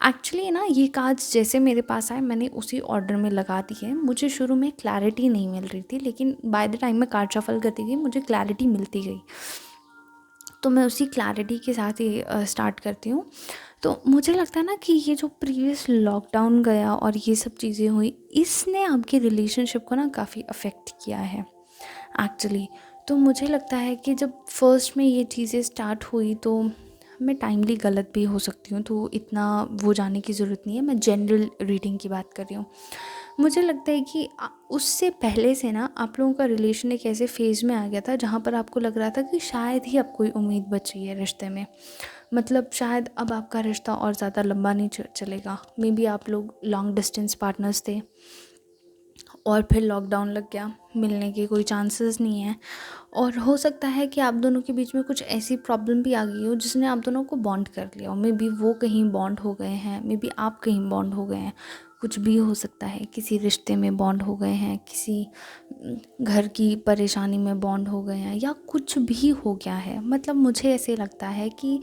एक्चुअली ना ये कार्ड्स जैसे मेरे पास आए मैंने उसी ऑर्डर में लगा दिए। मुझे शुरू में क्लैरिटी नहीं मिल रही थी, लेकिन बाय द टाइम मैं कार्ड शफल करती गई मुझे क्लैरिटी मिलती गई, तो मैं उसी क्लैरिटी के साथ ही स्टार्ट करती हूँ। तो मुझे लगता है ना कि ये जो प्रीवियस लॉकडाउन गया और ये सब चीज़ें हुई, इसने आपके रिलेशनशिप को ना काफ़ी अफेक्ट किया है एक्चुअली। तो मुझे लगता है कि जब फर्स्ट में ये चीज़ें स्टार्ट हुई तो मैं टाइमली गलत भी हो सकती हूँ, तो इतना वो जाने की ज़रूरत नहीं है। मैं जनरल रीडिंग की बात कर रही हूँ। मुझे लगता है कि उससे पहले से ना आप लोगों का रिलेशन एक ऐसे फेज़ में आ गया था जहाँ पर आपको लग रहा था कि शायद ही अब कोई उम्मीद बची है रिश्ते में। मतलब शायद अब आपका रिश्ता और ज़्यादा लंबा नहीं चलेगा। मे बी आप लोग लॉन्ग डिस्टेंस पार्टनर्स थे और फिर लॉकडाउन लग गया, मिलने के कोई चांसेस नहीं है, और हो सकता है कि आप दोनों के बीच में कुछ ऐसी प्रॉब्लम भी आ गई हो जिसने आप दोनों को बॉन्ड कर लिया हो। मे बी वो कहीं बॉन्ड हो गए हैं, मे बी आप कहीं बॉन्ड हो गए हैं, कुछ भी हो सकता है। किसी रिश्ते में बॉन्ड हो गए हैं, किसी घर की परेशानी में बॉन्ड हो गए हैं, या कुछ भी हो गया है। मतलब मुझे ऐसे लगता है कि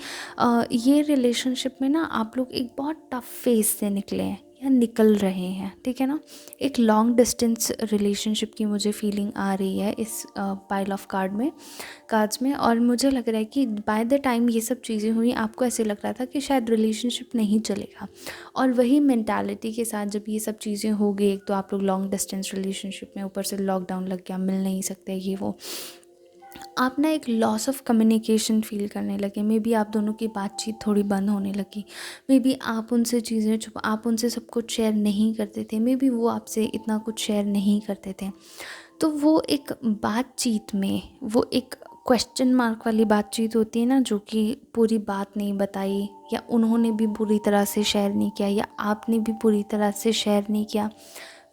ये रिलेशनशिप में ना आप लोग एक बहुत टफ फेज से निकले हैं या निकल रहे हैं, ठीक है ना। एक लॉन्ग डिस्टेंस रिलेशनशिप की मुझे फीलिंग आ रही है इस पाइल ऑफ कार्ड्स में। और मुझे लग रहा है कि बाय द टाइम ये सब चीज़ें हुई आपको ऐसे लग रहा था कि शायद रिलेशनशिप नहीं चलेगा, और वही मेंटालिटी के साथ जब ये सब चीज़ें हो गई, एक तो आप लोग लॉन्ग डिस्टेंस रिलेशनशिप में, ऊपर से लॉकडाउन लग गया, मिल नहीं सकते, ये वो, आप ना एक लॉस ऑफ कम्युनिकेशन फ़ील करने लगे। मे बी आप दोनों की बातचीत थोड़ी बंद होने लगी। मे बी आप उनसे चीज़ें आप उनसे सब कुछ शेयर नहीं करते थे। मे बी वो आपसे इतना कुछ शेयर नहीं करते थे। तो वो एक बातचीत में, वो एक क्वेश्चन मार्क वाली बातचीत होती है ना, जो कि पूरी बात नहीं बताई, या उन्होंने भी पूरी तरह से शेयर नहीं किया, या आपने भी पूरी तरह से शेयर नहीं किया,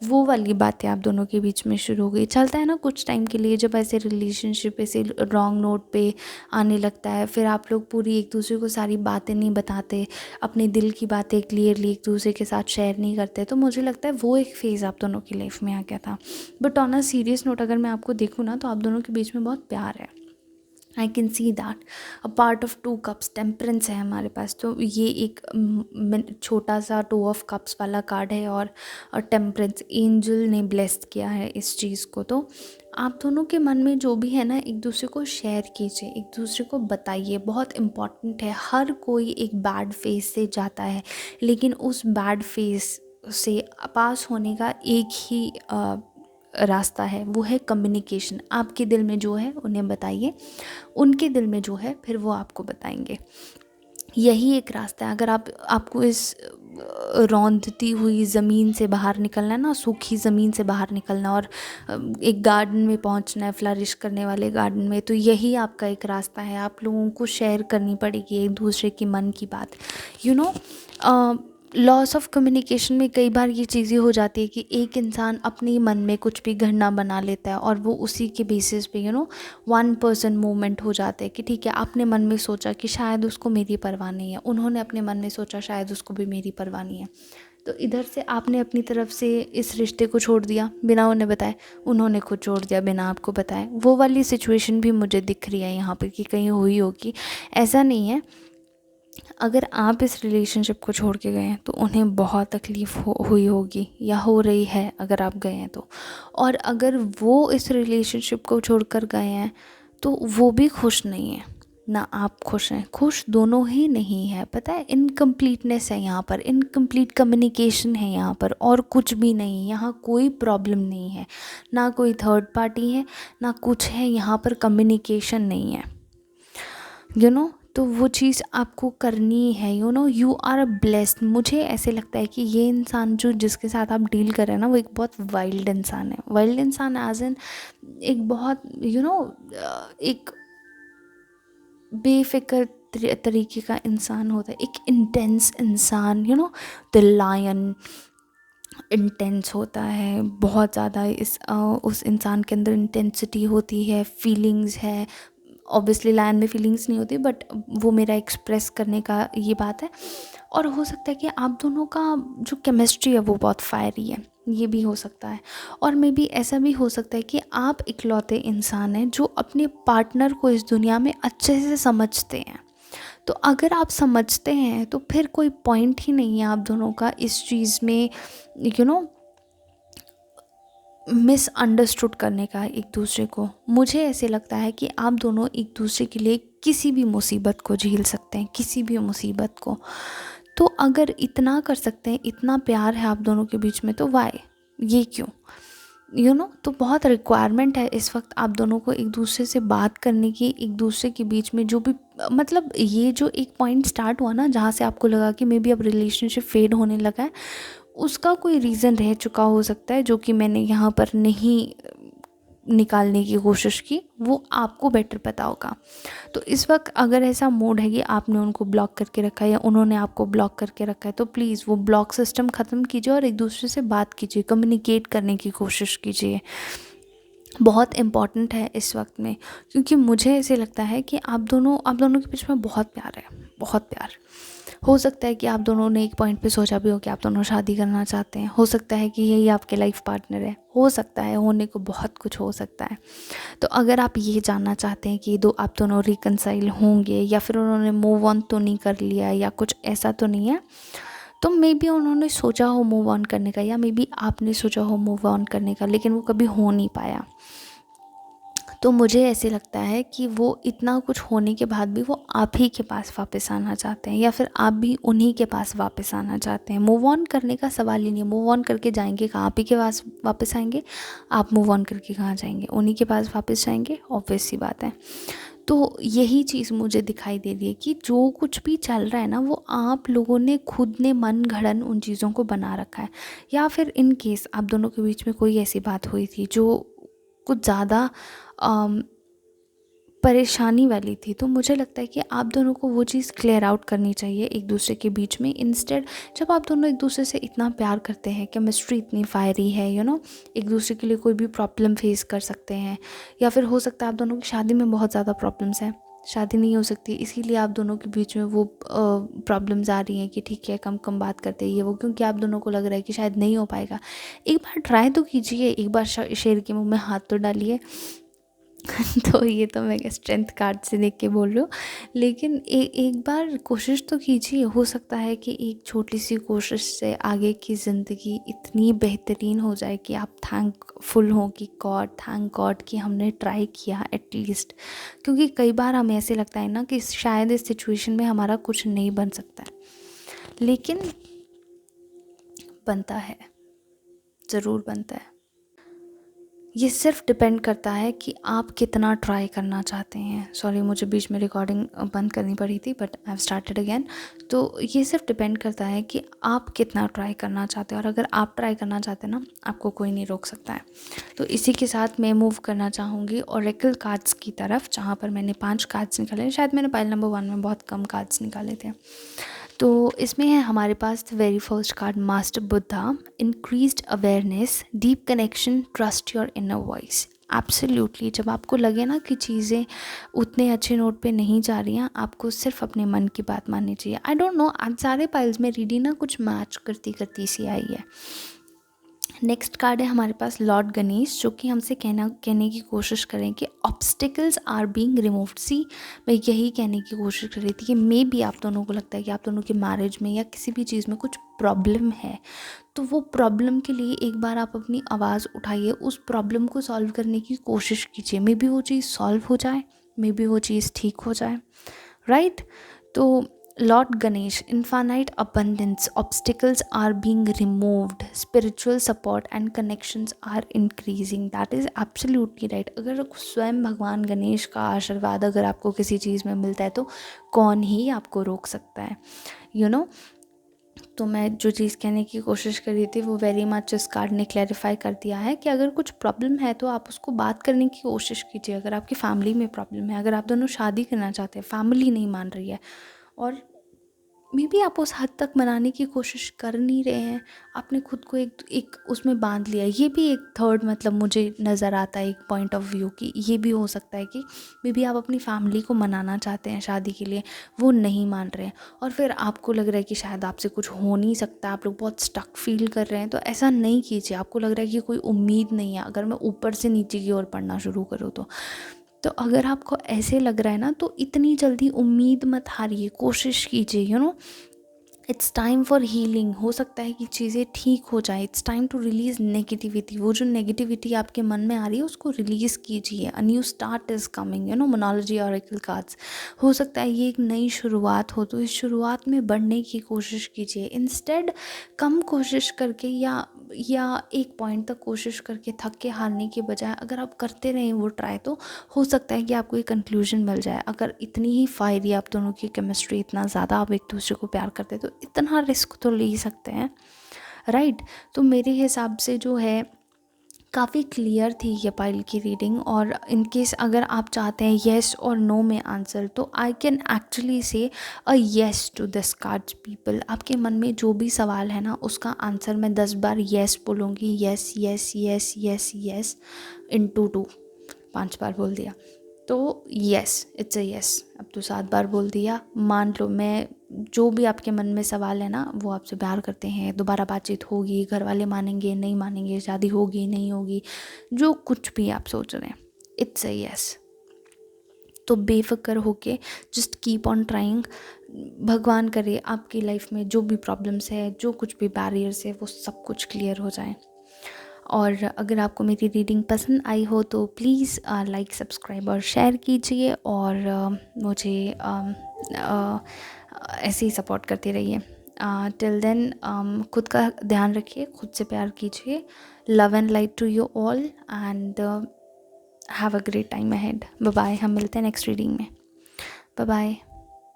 वो वाली बातें आप दोनों के बीच में शुरू हो गई। चलता है ना कुछ टाइम के लिए, जब ऐसे रिलेशनशिप ऐसे रॉन्ग नोट पे आने लगता है, फिर आप लोग पूरी एक दूसरे को सारी बातें नहीं बताते, अपने दिल की बातें क्लियरली एक दूसरे के साथ शेयर नहीं करते। तो मुझे लगता है वो एक फ़ेज़ आप दोनों की लाइफ में आ गया था। But on a serious note अगर मैं आपको देखूँ ना, तो आप दोनों के बीच में बहुत प्यार है। I can see that a part of 2 cups temperance है हमारे पास, तो ये एक छोटा सा 2 ऑफ कप्स वाला कार्ड है, और टेम्परेंस एंजल ने ब्लेस किया है इस चीज़ को। तो आप दोनों के मन में जो भी है ना, एक दूसरे को शेयर कीजिए, एक दूसरे को बताइए, बहुत इम्पॉर्टेंट है। हर कोई एक बैड फेज से जाता है, लेकिन उस बैड फेज से पास होने का एक ही रास्ता है, वो है कम्युनिकेशन। आपके दिल में जो है उन्हें बताइए, उनके दिल में जो है फिर वो आपको बताएंगे। यही एक रास्ता है। अगर आपको इस रौंदती हुई ज़मीन से बाहर निकलना है ना, सूखी ज़मीन से बाहर निकलना और एक गार्डन में पहुंचना है, फ्लरिश करने वाले गार्डन में, तो यही आपका एक रास्ता है। आप लोगों को शेयर करनी पड़ेगी एक दूसरे की मन की बात। You know, loss of communication में कई बार ये चीज़ें हो जाती है कि एक इंसान अपने मन में कुछ भी घटना बना लेता है, और वो उसी के बेसिस पे 1 पर्सन मूवमेंट हो जाता है कि ठीक है, आपने मन में सोचा कि शायद उसको मेरी परवाह नहीं है, उन्होंने अपने मन में सोचा शायद उसको भी मेरी परवाह नहीं है, तो इधर से आपने अपनी तरफ से इस रिश्ते को छोड़ दिया बिना उन्हें बताए, उन्होंने खुद छोड़ दिया बिना आपको बताए। वो वाली सिचुएशन भी मुझे दिख रही है यहाँ पे कि कहीं हुई होगी। ऐसा नहीं है, अगर आप इस रिलेशनशिप को छोड़ के गए हैं तो उन्हें बहुत तकलीफ़ हुई होगी या हो रही है अगर आप गए हैं तो। और अगर वो इस रिलेशनशिप को छोड़कर गए हैं तो वो भी खुश नहीं है, ना आप खुश हैं, खुश दोनों ही नहीं है। पता है, इनकम्प्लीटनेस है यहाँ पर, इनकम्प्लीट कम्युनिकेशन है यहाँ पर, और कुछ भी नहीं। यहाँ कोई प्रॉब्लम नहीं है, ना कोई थर्ड पार्टी है, ना कुछ है, यहाँ पर कम्युनिकेशन नहीं है। तो वो चीज़ आपको करनी है। You are blessed. मुझे ऐसे लगता है कि ये इंसान जो जिसके साथ आप डील कर रहे हैं ना, वो एक बहुत वाइल्ड इंसान है। वाइल्ड इंसान एज एन एक बहुत एक बेफिक्र तरीके का इंसान होता है, एक इंटेंस इंसान। द लायन इंटेंस होता है बहुत ज़्यादा। उस इंसान के अंदर इंटेंसिटी होती है, फीलिंग्स है। ऑब्वियसली लायन में फीलिंग्स नहीं होती, बट वो मेरा एक्सप्रेस करने का ये बात है। और हो सकता है कि आप दोनों का जो केमिस्ट्री है वो बहुत फायरी है, ये भी हो सकता है। और मे बी ऐसा भी हो सकता है कि आप इकलौते इंसान हैं जो अपने पार्टनर को इस दुनिया में अच्छे से समझते हैं। तो अगर आप समझते हैं तो फिर कोई पॉइंट ही नहीं है आप दोनों का इस चीज़ में मिसअंडरस्टूड करने का एक दूसरे को। मुझे ऐसे लगता है कि आप दोनों एक दूसरे के लिए किसी भी मुसीबत को झेल सकते हैं, किसी भी मुसीबत को। तो अगर इतना कर सकते हैं, इतना प्यार है आप दोनों के बीच में, तो वाई, ये क्यों? तो बहुत रिक्वायरमेंट है इस वक्त आप दोनों को एक दूसरे से बात करने की, एक दूसरे के बीच में जो भी मतलब ये जो एक पॉइंट स्टार्ट हुआ ना, जहाँ से आपको लगा कि मे बी अब रिलेशनशिप फेड होने लगा है, उसका कोई रीज़न रह चुका हो सकता है जो कि मैंने यहाँ पर नहीं निकालने की कोशिश की, वो आपको बेटर पता होगा। तो इस वक्त अगर ऐसा मूड है कि आपने उनको ब्लॉक करके रखा है या उन्होंने आपको ब्लॉक करके रखा है, तो प्लीज़ वो ब्लॉक सिस्टम ख़त्म कीजिए और एक दूसरे से बात कीजिए, कम्युनिकेट करने की कोशिश कीजिए। बहुत इम्पॉर्टेंट है इस वक्त में, क्योंकि मुझे ऐसे लगता है कि आप दोनों के बीच में बहुत प्यार है, बहुत प्यार। हो सकता है कि आप दोनों ने एक पॉइंट पे सोचा भी हो कि आप दोनों शादी करना चाहते हैं, हो सकता है कि यही आपके लाइफ पार्टनर है, हो सकता है, होने को बहुत कुछ हो सकता है। तो अगर आप ये जानना चाहते हैं कि आप दोनों रिकनसाइल होंगे या फिर उन्होंने मूव ऑन तो नहीं कर लिया या कुछ ऐसा तो नहीं है, तो मे बी उन्होंने सोचा हो मूव ऑन करने का, या मे बी आपने सोचा हो मूव ऑन करने का, लेकिन वो कभी हो नहीं पाया। तो मुझे ऐसे लगता है कि वो इतना कुछ होने के बाद भी वो आप ही के पास वापस आना चाहते हैं, या फिर आप भी उन्हीं के पास वापस आना चाहते हैं। मूव ऑन करने का सवाल ही नहीं है। मूव ऑन करके जाएंगे कहाँ? आप ही के पास वापस आएंगे। आप मूव ऑन करके कहाँ जाएंगे? उन्हीं के पास वापस जाएंगे, ऑब्वियस सी बात है। तो यही चीज़ मुझे दिखाई दे रही है कि जो कुछ भी चल रहा है ना, वो आप लोगों ने खुद ने मन घड़न उन चीज़ों को बना रखा है। या फिर इन केस आप दोनों के बीच में कोई ऐसी बात हुई थी जो कुछ ज़्यादा परेशानी वाली थी, तो मुझे लगता है कि आप दोनों को वो चीज़ क्लियर आउट करनी चाहिए एक दूसरे के बीच में। इंस्टेड जब आप दोनों एक दूसरे से इतना प्यार करते हैं, केमिस्ट्री इतनी फायरी है, एक दूसरे के लिए कोई भी प्रॉब्लम फेस कर सकते हैं। या फिर हो सकता है आप दोनों की शादी में बहुत ज़्यादा प्रॉब्लम्स हैं, शादी नहीं हो सकती, इसीलिए आप दोनों के बीच में वो प्रॉब्लम्स आ रही हैं कि ठीक है कम कम बात करते हैं ये वो, क्योंकि आप दोनों को लग रहा है कि शायद नहीं हो पाएगा। एक बार ट्राई तो कीजिए, एक बार शेर के मुंह में हाथ तो डालिए। तो ये तो मैं स्ट्रेंथ कार्ड से देख के बोल रही हूँ, लेकिन एक बार कोशिश तो कीजिए। हो सकता है कि एक छोटी सी कोशिश से आगे की ज़िंदगी इतनी बेहतरीन हो जाए कि आप थैंकफुल हों कि गॉड, थैंक गॉड कि हमने ट्राई किया एटलीस्ट। क्योंकि कई बार हमें ऐसे लगता है ना कि शायद इस सिचुएशन में हमारा कुछ नहीं बन सकता है, लेकिन बनता है, ज़रूर बनता है। ये सिर्फ डिपेंड करता है कि आप कितना ट्राई करना चाहते हैं। सॉरी, मुझे बीच में रिकॉर्डिंग बंद करनी पड़ी थी, but I have started again. तो ये सिर्फ डिपेंड करता है कि आप कितना ट्राई करना चाहते हैं, और अगर आप ट्राई करना चाहते हैं ना, आपको कोई नहीं रोक सकता है। तो इसी के साथ मैं मूव करना चाहूँगी ओरेकल कार्ड्स की तरफ, जहाँ पर मैंने 5 कार्ड्स निकाले। शायद मैंने पाइल नंबर 1 में बहुत कम कार्ड्स निकाले थे। तो इसमें है हमारे पास very first card, master Buddha. Increased awareness, deep connection, trust your inner voice. Absolutely, जब आपको लगे ना कि चीज़ें उतने अच्छे नोट पे नहीं जा रही हैं, आपको सिर्फ अपने मन की बात माननी चाहिए। आई डोंट नो, आज सारे पाइल्स में रीडिंग ना कुछ मैच करती करती सी आई है। नेक्स्ट कार्ड है हमारे पास लॉर्ड गणेश, जो कि हमसे कहने की कोशिश करें कि ऑब्स्टिकल्स आर बीइंग रिमूव्ड। सी, मैं यही कहने की कोशिश कर रही थी कि मे बी आप दोनों को लगता है कि आप दोनों की मैरिज में या किसी भी चीज़ में कुछ प्रॉब्लम है, तो वो प्रॉब्लम के लिए एक बार आप अपनी आवाज़ उठाइए, उस प्रॉब्लम को सॉल्व करने की कोशिश कीजिए। मे बी वो चीज़ सॉल्व हो जाए, मे बी वो चीज़ ठीक हो जाए, राइट। तो Lord Ganesh, infinite abundance, obstacles are being removed, spiritual support and connections are increasing. That is absolutely right. अगर स्वयं भगवान गणेश का आशीर्वाद अगर आपको किसी चीज़ में मिलता है, तो कौन ही आपको रोक सकता है, you know? तो मैं जो चीज़ कहने की कोशिश कर रही थी वो वेरी मच इस कार्ड ने क्लैरिफाई कर दिया है कि अगर कुछ प्रॉब्लम है तो आप उसको बात करने की कोशिश कीजिए। अगर आपकी फैमिली में प्रॉब्लम है, अगर आप दोनों शादी करना चाहते हैं, फैमिली नहीं मान रही है, और मे बी आप उस हद तक मनाने की कोशिश कर नहीं रहे हैं, आपने खुद को एक उसमें बांध लिया। ये भी एक थर्ड मतलब मुझे नज़र आता है, एक पॉइंट ऑफ व्यू कि ये भी हो सकता है कि मे बी आप अपनी फैमिली को मनाना चाहते हैं शादी के लिए, वो नहीं मान रहे हैं, और फिर आपको लग रहा है कि शायद आपसे कुछ हो नहीं सकता, आप लोग बहुत स्टक फील कर रहे हैं। तो ऐसा नहीं कीजिए। आपको लग रहा है कि कोई उम्मीद नहीं है, अगर मैं ऊपर से नीचे की ओर पढ़ना शुरू करूँ तो अगर आपको ऐसे लग रहा है ना, तो इतनी जल्दी उम्मीद मत हारिए, कोशिश कीजिए। It's time for healing. हो सकता है कि चीज़ें ठीक हो जाए। It's time to release negativity. वो जो नेगेटिविटी आपके मन में आ रही है उसको रिलीज़ कीजिए। A new start is coming, मोनोलॉजी ऑरेकल कार्ड्स। हो सकता है ये एक नई शुरुआत हो, तो इस शुरुआत में बढ़ने की कोशिश कीजिए। इंस्टेड कम कोशिश करके या एक पॉइंट तक कोशिश करके थक के हारने के बजाय अगर आप करते रहें वो ट्राई, तो हो सकता है कि आपको एक कंक्लूजन मिल जाए। अगर इतनी ही फायरी आप दोनों की केमिस्ट्री, इतना ज़्यादा आप एक दूसरे को प्यार करते हैं, तो इतना रिस्क तो ले ही सकते हैं, राइट। तो मेरे हिसाब से जो है काफ़ी क्लियर थी ये पाइल की रीडिंग। और इन केस अगर आप चाहते हैं येस और नो में आंसर, तो आई can actually say a yes to this cards people. आपके मन में जो भी सवाल है ना, उसका आंसर मैं 10 बार येस बोलूँगी। Yes yes yes yes yes into 2, 5 बार बोल दिया तो येस, इट्स अ येस। अब तो 7 बार बोल दिया। मान लो मैं, जो भी आपके मन में सवाल है ना, वो आपसे प्यार करते हैं, दोबारा बातचीत होगी, घर वाले मानेंगे नहीं मानेंगे, शादी होगी नहीं होगी, जो कुछ भी आप सोच रहे हैं, इट्स अ येस। तो बेफिक्र होके जस्ट कीप ऑन ट्राइंग। भगवान करे आपकी लाइफ में जो भी प्रॉब्लम्स है, जो कुछ भी बैरियर्स है, वो सब कुछ क्लियर हो जाए। और अगर आपको मेरी रीडिंग पसंद आई हो तो प्लीज़ लाइक, सब्सक्राइब और शेयर कीजिए, और मुझे ऐसे ही सपोर्ट करते रहिए। टिल देन खुद का ध्यान रखिए, खुद से प्यार कीजिए। Love and light to you all, and have a great time ahead. Bye bye. हम मिलते हैं नेक्स्ट रीडिंग में। Bye bye.